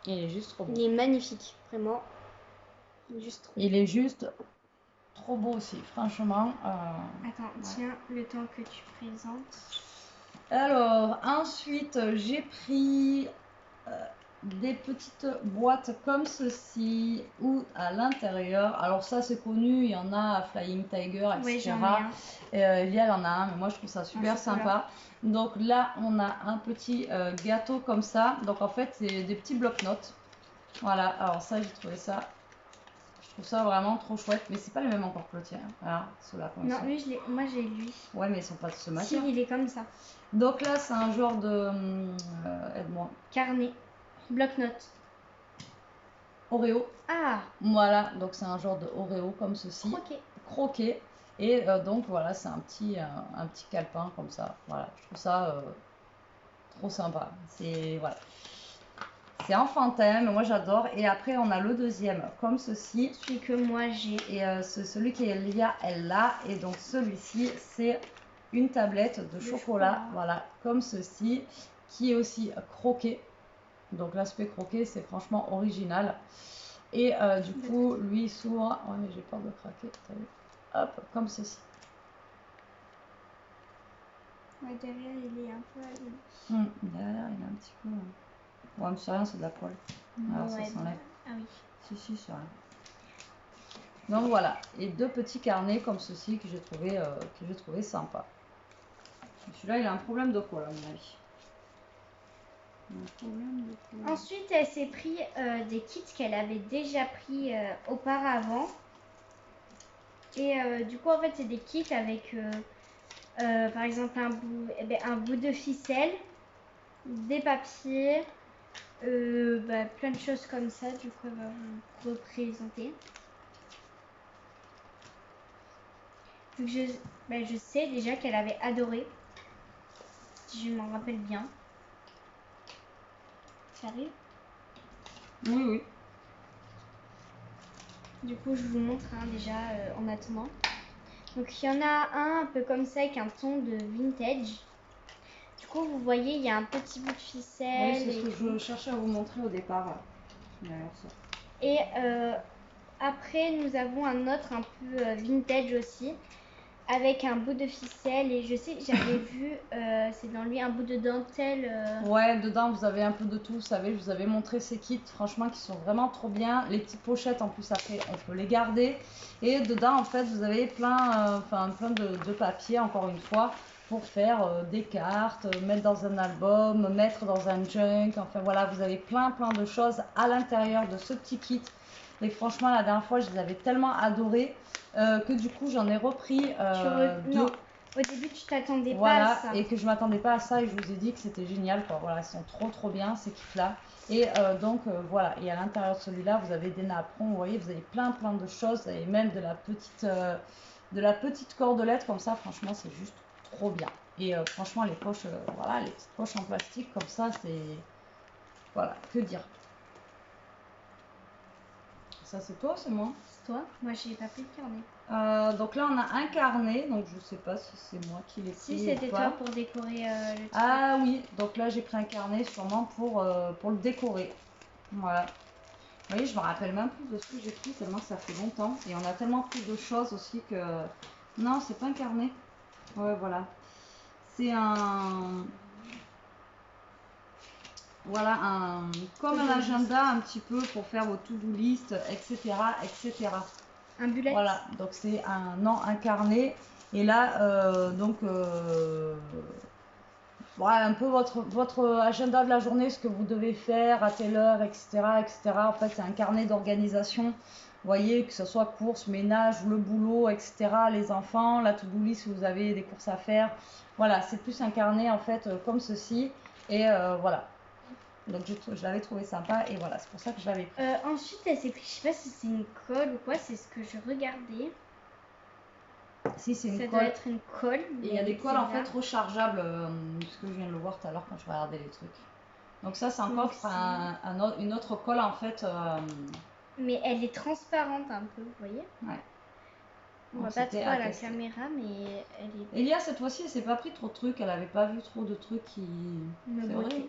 Il est juste trop beau. Il est magnifique, vraiment. Il est juste trop beau aussi, franchement. Attends, tiens, le temps que tu présentes. Alors, ensuite, j'ai pris des petites boîtes comme ceci, ou à l'intérieur. Alors ça, c'est connu, il y en a à Flying Tiger, etc. Oui, j'en ai un. Il en a un, mais moi, je trouve ça super sympa. Donc là, on a un petit gâteau comme ça. Donc en fait, c'est des petits blocs-notes. Voilà, alors ça, j'ai trouvé ça... Je trouve ça vraiment trop chouette, mais c'est pas le même encore que le tien. Voilà, ceux-là comme ça. Non, lui, moi j'ai lui. Ouais, mais ils sont pas de ce matière. Si, il est comme ça. Donc là, c'est un genre de... aide-moi. Carnet. Bloc-notes. Oreo. Ah. Voilà, donc c'est un genre de Oreo comme ceci. Croqué. Et donc voilà, c'est un petit calepin comme ça. Voilà, je trouve ça trop sympa. C'est... Voilà. C'est enfantin, mais moi j'adore. Et après, on a le deuxième, comme ceci. Celui que moi j'ai. Et celui qui est Lia, elle l'a. Et donc celui-ci, c'est une tablette de chocolat. Voilà, comme ceci, qui est aussi croqué. Donc l'aspect croqué, c'est franchement original. Et du coup, lui s'ouvre. Ouais, mais j'ai peur de craquer. T'as vu? Hop, comme ceci. Ouais, derrière, il est un peu... Derrière, il est un petit peu... Bon, mais c'est rien, c'est de la colle. Alors ça s'enlève. Ah oui. Si, c'est rien. Donc voilà, et deux petits carnets comme ceci que j'ai trouvé sympa. Celui-là, il a un problème de colle à mon avis. Ensuite, elle s'est pris des kits qu'elle avait déjà pris auparavant. Et du coup, en fait, c'est des kits avec, par exemple, un bout de ficelle, des papiers, plein de choses comme ça. Du coup, elle va vous représenter. Donc, je sais déjà qu'elle avait adoré, si je m'en rappelle bien. Ça arrive? Oui. Du coup, je vous montre déjà en attendant. Donc, il y en a un peu comme ça avec un ton de vintage. Du coup, vous voyez, il y a un petit bout de ficelle. Oui, c'est ce que je cherchais à vous montrer au départ. Et après, nous avons un autre un peu vintage aussi. avec un bout de ficelle. Et je sais, j'avais vu, c'est dans lui un bout de dentelle. Ouais, dedans vous avez un peu de tout, vous savez, je vous avais montré ces kits, franchement, qui sont vraiment trop bien. Les petites pochettes, en plus, après, on peut les garder. Et dedans, en fait, vous avez plein de papier, encore une fois, pour faire des cartes, mettre dans un album, mettre dans un junk. Enfin, voilà, vous avez plein de choses à l'intérieur de ce petit kit. Et franchement, la dernière fois, je les avais tellement adorés que du coup, j'en ai repris deux. Non, au début, tu t'attendais pas Voilà, à ça. et que je m'attendais pas à ça et je vous ai dit que c'était génial, quoi. Voilà, ils sont trop bien ces kits là. Et donc voilà, et à l'intérieur de celui-là, vous avez des napperons, vous voyez, vous avez plein de choses et même de la petite cordelette comme ça, franchement, c'est juste trop bien. Et franchement, les poches, voilà, les petites poches en plastique comme ça, c'est voilà, que dire. Ça, c'est toi, c'est moi? C'est toi? Moi, j'ai pas pris de carnet. Donc là, on a un carnet, donc je sais pas si c'est moi qui l'ai pris. Si, c'était toi pour décorer le truc. Ah oui, donc là, j'ai pris un carnet sûrement pour le décorer. Voilà. Vous voyez, je me rappelle même plus de ce que j'ai pris tellement ça fait longtemps. Et on a tellement pris de choses aussi que... Non, c'est pas un carnet. Ouais, voilà. C'est un... Voilà, comme un agenda un petit peu pour faire vos to-do list, etc., etc. Un bullet. Voilà, donc c'est un carnet. Et là, voilà, un peu votre agenda de la journée, ce que vous devez faire à telle heure, etc., etc. En fait, c'est un carnet d'organisation. Vous voyez, que ce soit courses, ménage, le boulot, etc., les enfants, la to-do list si vous avez des courses à faire. Voilà, c'est plus un carnet en fait comme ceci. Et voilà. Donc je l'avais trouvé sympa et voilà, c'est pour ça que je l'avais pris. Ensuite, elle s'est pris, je sais pas si c'est une colle ou quoi, c'est ce que je regardais. Si, c'est une Ça colle. doit être une colle. Et il y a des colles en fait rechargeables, parce que je viens de le voir tout à l'heure quand je regardais les trucs. Donc ça, c'est encore une autre colle en fait. Mais elle est transparente un peu, vous voyez? Ouais. On voit pas trop à la caméra, mais elle est... Elia, cette fois-ci, elle s'est pas pris trop de trucs, elle avait pas vu trop de trucs qui... C'est vrai.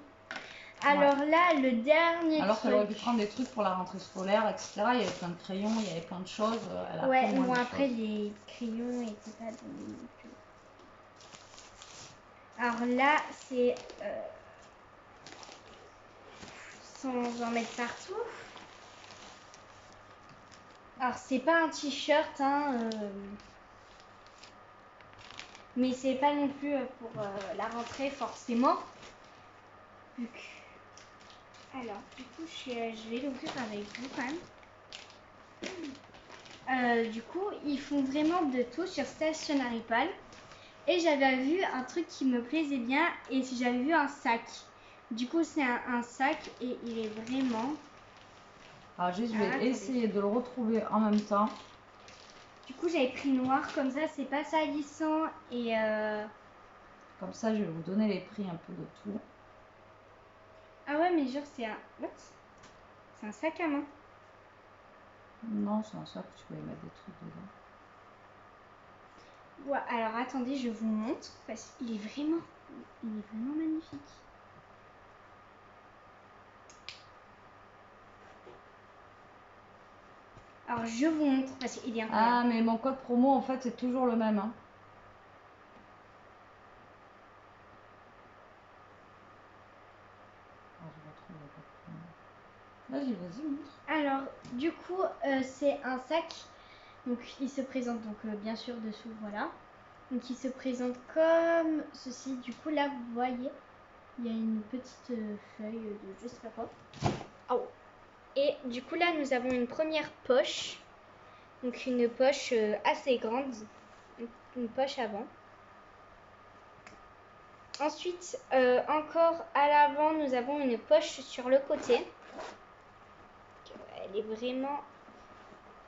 Alors là, le dernier Alors qu'elle aurait pu prendre des trucs pour la rentrée scolaire, etc. Il y avait plein de crayons, il y avait plein de choses. Elle a ouais, bon après les crayons étaient pas dans... Alors là, c'est... sans en mettre partout. Alors c'est pas un t-shirt, hein, mais c'est pas non plus pour la rentrée forcément. Alors du coup je vais l'ouvrir avec vous quand même. Du coup ils font vraiment de tout sur Stationery Pal. Et j'avais vu un truc qui me plaisait bien et j'avais vu un sac. Du coup c'est un sac et il est vraiment... Alors juste je vais essayer de le retrouver en même temps. Du coup j'avais pris noir comme ça, c'est pas salissant et... Comme ça je vais vous donner les prix un peu de tout. Ah ouais mais genre c'est un... What? C'est un sac à main. Non, c'est un sac, tu peux y mettre des trucs dedans. Ouais, alors attendez, je vous montre parce qu'il est vraiment magnifique. Alors je vous montre parce qu'il est incroyable. Ah mais mon code promo en fait c'est toujours le même. Hein. Vas-y, montre. Alors, du coup, c'est un sac. Donc, il se présente, donc bien sûr, dessous, voilà. Donc, il se présente comme ceci. Du coup, là, vous voyez, il y a une petite feuille de je sais pas quoi. Oh. Et du coup, là, nous avons une première poche. Donc, une poche assez grande. Une poche avant. Ensuite, encore à l'avant, nous avons une poche sur le côté. Elle est vraiment...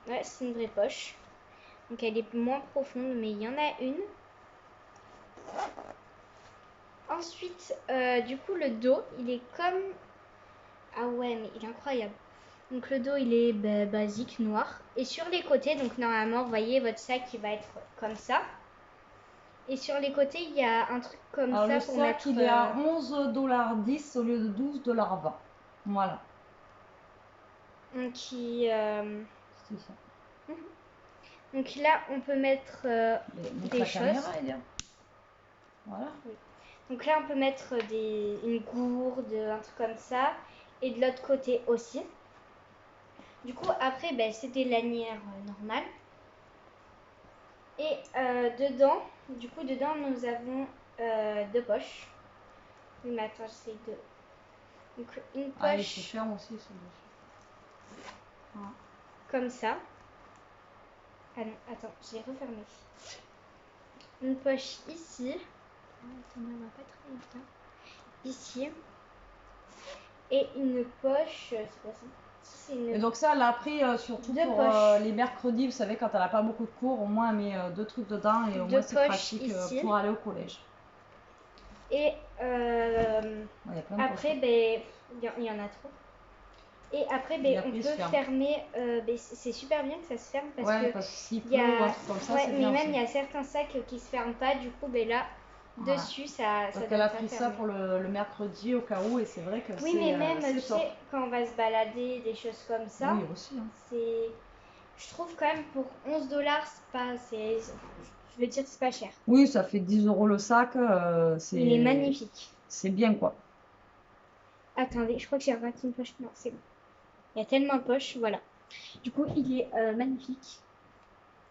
Ouais, c'est une vraie poche. Donc elle est moins profonde, mais il y en a une. Ensuite, du coup, le dos, il est comme... Ah ouais, mais il est incroyable. Donc le dos, il est basique, noir. Et sur les côtés, donc normalement, vous voyez, votre sac, il va être comme ça. Et sur les côtés, il y a un truc comme ça le pour sac, mettre... il est à 11,10 $ au lieu de 12,20 $. Voilà. Donc, C'est ça. Donc là, on peut mettre Montre des la choses. caméra, Elia. Voilà. Donc là, on peut mettre une gourde, un truc comme ça. Et de l'autre côté aussi. Du coup, après, ben, c'est des lanières normales. Et dedans, nous avons deux poches. Oui, mais attends, j'essaie de... Donc, une Ah, il se poche ferme aussi, celui-ci. Voilà. comme ça. Ah non, attends, je l'ai refermé. Une poche ici. Ah, attendez, on va pas très bien. Ici. Et une poche... C'est quoi ça? C'est Et une... donc ça, elle l'a pris surtout Deux pour poches. les mercredis, vous savez, quand elle n'a pas beaucoup de cours, au moins elle met deux trucs dedans et au Deux moins c'est poches pratique ici. pour aller au collège. Et Ouais, il y a plein de après, poches. ben, il y en a trop. Et après, Et ben, après, on il se peut ferme. fermer. Ben, c'est super bien que ça se ferme parce Ouais, que parce que s'il il pleut y ou un a, truc comme ça, ouais, c'est mais bien même aussi. il y a certains sacs qui se ferment pas. Du coup, ben là, Voilà. dessus, ça Donc donne elle a pas pris ça fermé. pour le mercredi au cas où et c'est vrai que Oui, mais même, c'est tu top. sais, quand on va se balader, des choses comme ça, Oui, aussi. Hein. c'est, je trouve quand même pour 11 $, je veux dire, c'est pas cher. Oui, ça fait 10 € le sac. Il est magnifique. C'est bien quoi. Attendez, je crois que j'ai raté une poche. Non, c'est bon. Il y a tellement de poches, voilà. Du coup, il est magnifique.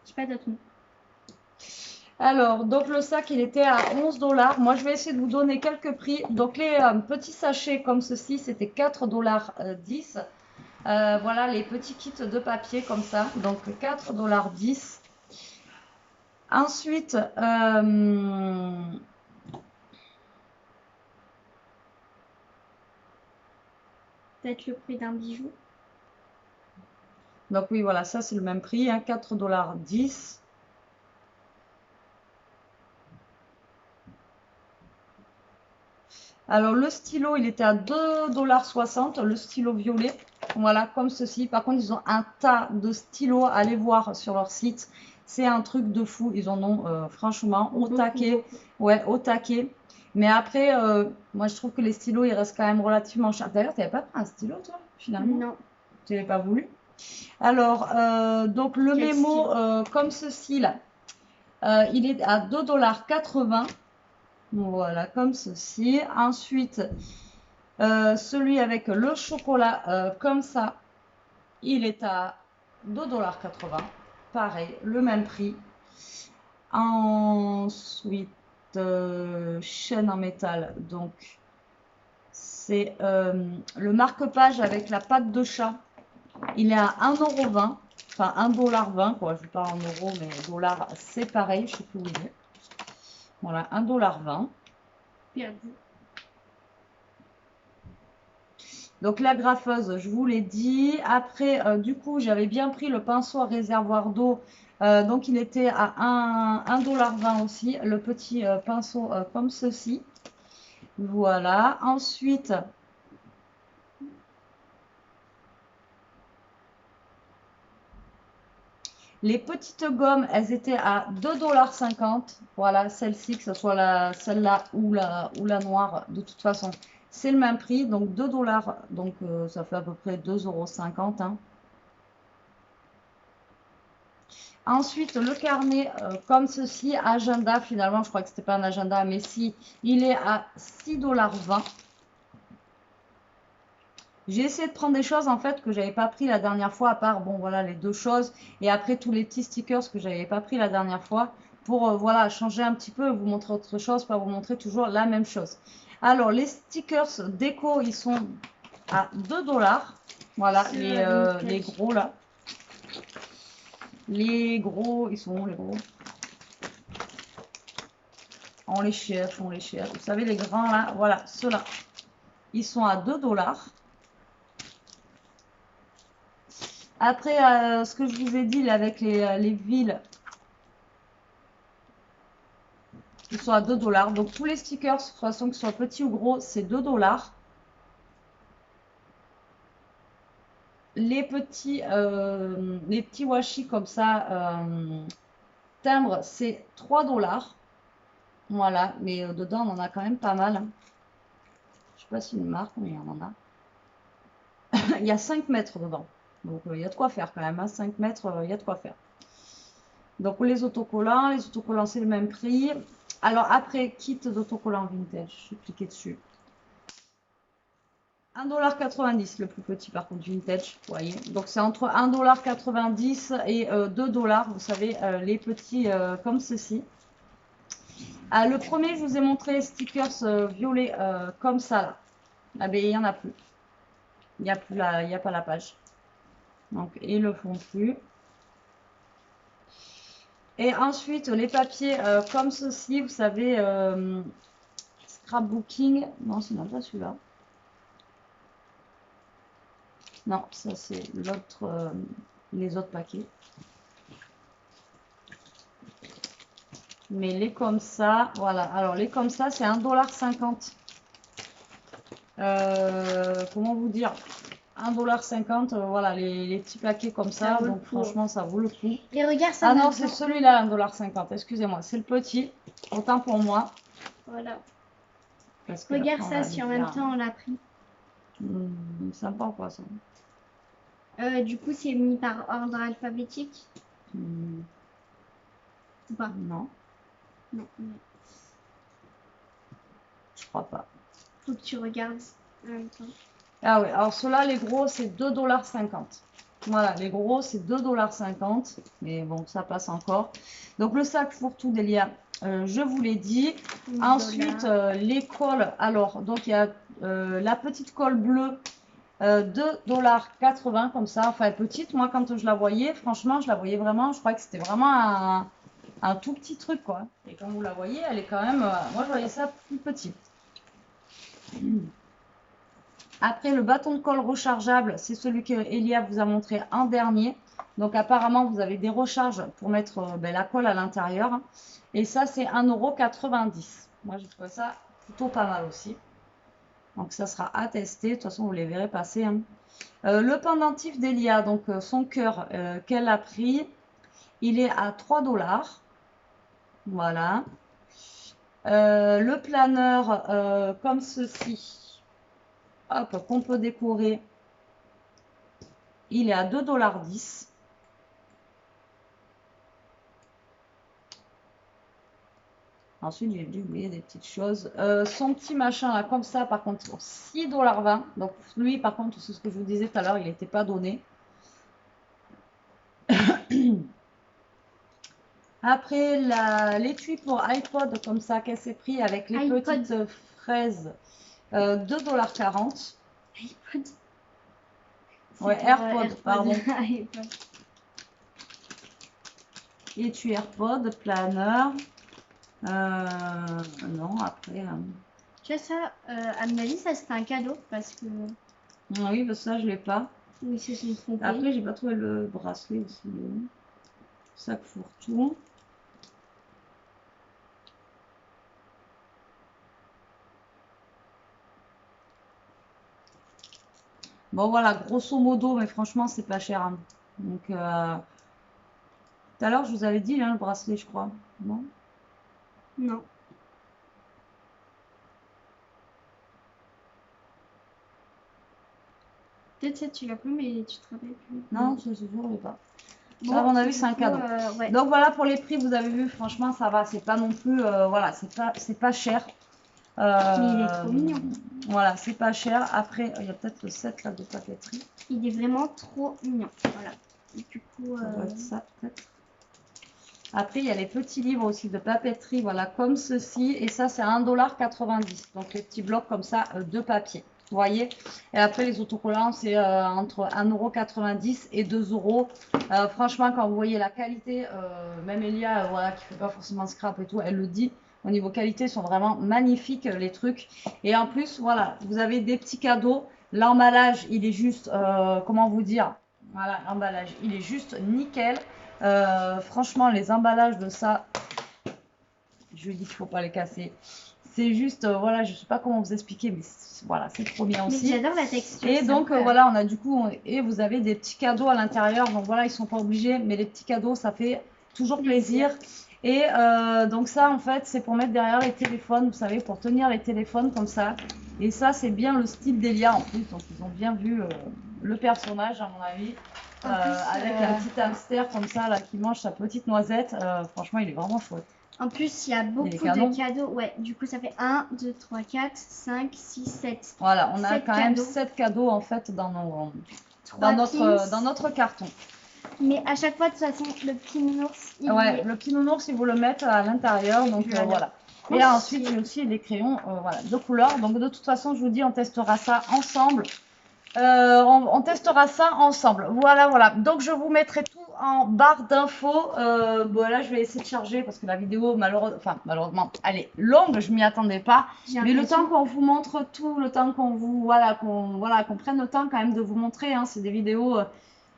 Je sais pas d'autres mots. Alors, donc le sac, il était à 11 $. Moi, je vais essayer de vous donner quelques prix. Donc, les petits sachets comme ceci, c'était 4,10 $. Voilà, les petits kits de papier comme ça. Donc, 4,10 $. Ensuite, Peut-être le prix d'un bijou. donc oui, voilà, ça c'est le même prix, hein, 4,10 $. Alors, le stylo, il était à 2,60 $, le stylo violet. Voilà, comme ceci. Par contre, ils ont un tas de stylos. Allez voir sur leur site. C'est un truc de fou. Ils en ont franchement au taquet. Ouais, au taquet. Mais après, moi, je trouve que les stylos, ils restent quand même relativement chers. D'ailleurs, tu n'avais pas pris un stylo, toi, finalement? Non. Tu n'avais pas voulu? Alors, donc, le Quel mémo, stylo? comme ceci, là, il est à 2,80 $. Voilà, comme ceci. Ensuite, celui avec le chocolat, comme ça, il est à 2,80 $. Pareil, le même prix. Ensuite, chaîne en métal. Donc, c'est le marque-page avec la patte de chat. Il est à 1,20 €. Enfin, 1,20 $, quoi. Je parle en euros, mais dollars, c'est pareil. Je sais plus où il est. Voilà, 1,20 $. Perdu. Donc la graffeuse, je vous l'ai dit. Après, du coup, j'avais bien pris le pinceau à réservoir d'eau. Donc il était à 1,20 $ aussi. Le petit pinceau comme ceci. Voilà. Ensuite, les petites gommes, elles étaient à 2,50 $. Voilà, celle-ci, que ce soit celle-là ou la noire, de toute façon, c'est le même prix. Donc 2 $. Donc ça fait à peu près 2,50 €. Hein. Ensuite, le carnet comme ceci, agenda, finalement, je crois que ce n'était pas un agenda, mais si, il est à 6,20 $. J'ai essayé de prendre des choses en fait que j'avais pas pris la dernière fois, à part, bon voilà, les deux choses, et après tous les petits stickers que j'avais pas pris la dernière fois, pour voilà, changer un petit peu, vous montrer autre chose, pas vous montrer toujours la même chose. Alors, les stickers déco, ils sont à 2 $. Voilà, les gros là. Les gros, ils sont où les gros? On les cherche, on les cherche. Vous savez, les grands là, voilà, ceux-là, ils sont à 2 $. Après, ce que je vous ai dit là, avec les villes, ils sont à 2 $. Donc, tous les stickers, de toute façon, qu'ils soient petits ou gros, c'est 2 $. Les petits washi comme ça, timbres, c'est 3 $. Voilà, mais dedans, on en a quand même pas mal. Hein. Je sais pas si une marque, mais on en a. Il y a 5 mètres dedans. Donc, il y a de quoi faire quand même. Hein. 5 mètres, il y a de quoi faire. Donc les autocollants c'est le même prix. Alors après, kit d'autocollants vintage, je vais cliquer dessus. 1,90 $, le plus petit par contre vintage, vous voyez. Donc c'est entre 1,90 $ et 2 $, vous savez, les petits comme ceci. Le premier, je vous ai montré stickers violets comme ça là. Ah ben il n'y en a plus. Il n'y a plus il n'y a pas la page. Donc ils le font plus. Et ensuite les papiers comme ceci, vous savez, scrapbooking. Non, c'est même pas celui-là. Non, ça c'est l'autre, les autres paquets. Mais les comme ça, voilà. Alors les comme ça, c'est 1,50 $. Comment vous dire? 1,50 $, voilà, les petits paquets comme ça. Donc franchement, ça vaut le coup. Et regarde ça. Ah non, c'est celui-là, 1,50 $. Excusez-moi, c'est le petit. Autant pour moi. Voilà. Parce que regarde ça, si en même temps on l'a pris. Sympa quoi ça. Du coup, c'est mis par ordre alphabétique ou pas? Non. Non. Je crois pas. Faut que tu regardes en même temps. Ah oui, alors ceux-là, les gros, c'est 2,50 $. Voilà, les gros, c'est 2,50 $. Mais bon, ça passe encore. Donc le sac fourre-tout d'Elia, je vous l'ai dit. Ensuite, les cols. Alors, donc il y a la petite colle bleue. 2,80 $ comme ça, enfin petite. Moi quand je la voyais, franchement je la voyais vraiment, je crois que c'était vraiment un tout petit truc quoi. Et comme vous la voyez, elle est quand même, moi je voyais ça plus petit. Après le bâton de colle rechargeable, c'est celui que Elia vous a montré en dernier. Donc apparemment vous avez des recharges pour mettre la colle à l'intérieur. Et ça c'est 1,90 €. Moi j'ai trouvé ça plutôt pas mal aussi. Donc ça sera à tester, de toute façon vous les verrez passer. Hein. Le pendentif d'Elia, donc son cœur qu'elle a pris, il est à 3 $. Voilà. Le planeur comme ceci, hop, qu'on peut décorer, il est à 2,10 $. Ensuite, j'ai dû oublier des petites choses. Son petit machin là, comme ça, par contre, pour 6,20 $. Donc, lui, par contre, c'est ce que je vous disais tout à l'heure, il n'était pas donné. Après, l'étui pour iPod, comme ça, qu'elle s'est pris avec les petites fraises, 2,40 $. iPod. Ouais, AirPod, pardon. Étui AirPod, planeur. Non, après. Tu vois ça, à mon avis, ça c'était un cadeau parce que. Oui, parce que ça, je l'ai pas. Oui, c'est une trompée. Après, j'ai pas trouvé le bracelet aussi. Sac fourre-tout. Bon, voilà, grosso modo, mais franchement, c'est pas cher. Hein. Donc, tout à l'heure, je vous avais dit, hein, le bracelet, je crois. Non? Non. Peut-être ça, tu l'as plus, mais tu te rappelles plus. Non, je ne l'ai pas. Bon, à mon avis, c'est un cadeau. Ouais. Donc voilà pour les prix, vous avez vu, franchement, ça va. C'est pas non plus, voilà, c'est pas cher. Mais il est trop mignon. Voilà, c'est pas cher. Après, il y a peut-être le set là de papeterie. Il est vraiment trop mignon. Voilà. Et du coup, ça doit être ça peut-être. Après, il y a les petits livres aussi de papeterie, voilà, comme ceci. Et ça, c'est 1,90 $. Donc les petits blocs comme ça de papier. Vous voyez, et après les autocollants c'est entre 1,90 € et 2 €. Franchement, quand vous voyez la qualité, même Elia voilà, qui fait pas forcément de scrap et tout, elle le dit, au niveau qualité, ils sont vraiment magnifiques les trucs. Et en plus, voilà, vous avez des petits cadeaux. L'emballage, il est juste, comment vous dire, voilà, l'emballage, il est juste nickel. Franchement, les emballages de ça, je lui dis qu'il faut pas les casser. C'est juste, voilà, je sais pas comment vous expliquer, mais voilà, c'est trop bien aussi. Mais j'adore la texture. Et donc, voilà, on a du coup, et vous avez des petits cadeaux à l'intérieur. Donc voilà, ils sont pas obligés, mais les petits cadeaux, ça fait toujours plaisir. Et donc ça, en fait, c'est pour mettre derrière les téléphones, vous savez, pour tenir les téléphones comme ça. Et ça, c'est bien le style d'Elia en plus. Donc ils ont bien vu le personnage, à mon avis. En plus, Avec un petit hamster comme ça là qui mange sa petite noisette. Franchement, il est vraiment chouette. En plus, il y a beaucoup de cadeaux. Ouais, du coup, ça fait 1, 2, 3, 4, 5, 6, 7. Voilà, on a 7 quand même cadeaux. 7 cadeaux en fait dans Trois pins. notre carton. Mais à chaque fois, de toute façon, le petit nounours, il Ouais, est... le petit nounours, ils vous le mettent à l'intérieur. Donc voilà. Et là, ensuite, j'ai aussi les crayons voilà, de couleur. Donc de toute façon, je vous dis, on testera ça ensemble. On testera ça ensemble. Voilà, voilà. Donc je vous mettrai tout en barre d'infos. Bon, là, je vais essayer de charger parce que la vidéo, malheureusement, elle est longue. Je m'y attendais pas. Mais le temps qu'on vous montre tout, le temps qu'on vous, qu'on prenne le temps quand même de vous montrer. Hein, c'est des vidéos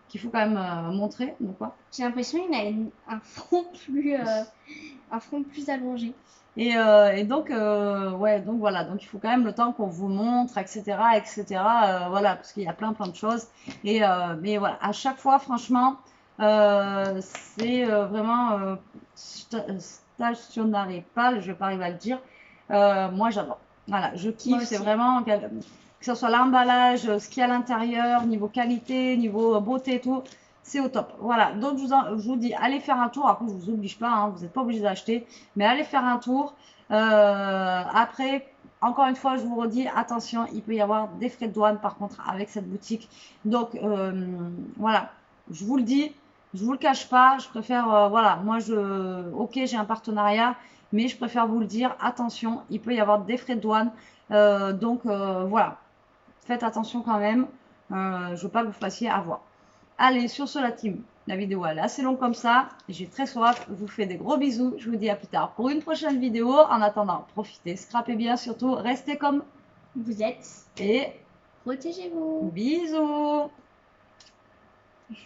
qu'il faut quand même montrer. Donc quoi. J'ai l'impression qu'il a un front plus allongé. Et donc, ouais, donc voilà, donc il faut quand même le temps qu'on vous montre, etc., voilà, parce qu'il y a plein de choses. Et mais voilà, à chaque fois, franchement, c'est vraiment Stationery Pal, je vais pas arriver à le dire. Moi, j'adore. Voilà, je kiffe, c'est vraiment que ce soit l'emballage, ce qu'il y a à l'intérieur, niveau qualité, niveau beauté, tout. C'est au top. Voilà, donc je vous dis, allez faire un tour. Après, je vous oblige pas, hein, vous n'êtes pas obligé d'acheter, mais allez faire un tour. Après, encore une fois, je vous redis, attention, il peut y avoir des frais de douane par contre avec cette boutique. Donc, voilà, je vous le dis, je vous le cache pas. Je préfère, voilà, moi, ok, j'ai un partenariat, mais je préfère vous le dire, attention, il peut y avoir des frais de douane. Donc, voilà, faites attention quand même. Je ne veux pas que vous fassiez avoir. Allez, sur ce, la team, la vidéo elle est assez longue comme ça. J'ai très soif. Je vous fais des gros bisous. Je vous dis à plus tard pour une prochaine vidéo. En attendant, profitez, scrapez bien surtout. Restez comme vous êtes. Et protégez-vous. Bisous.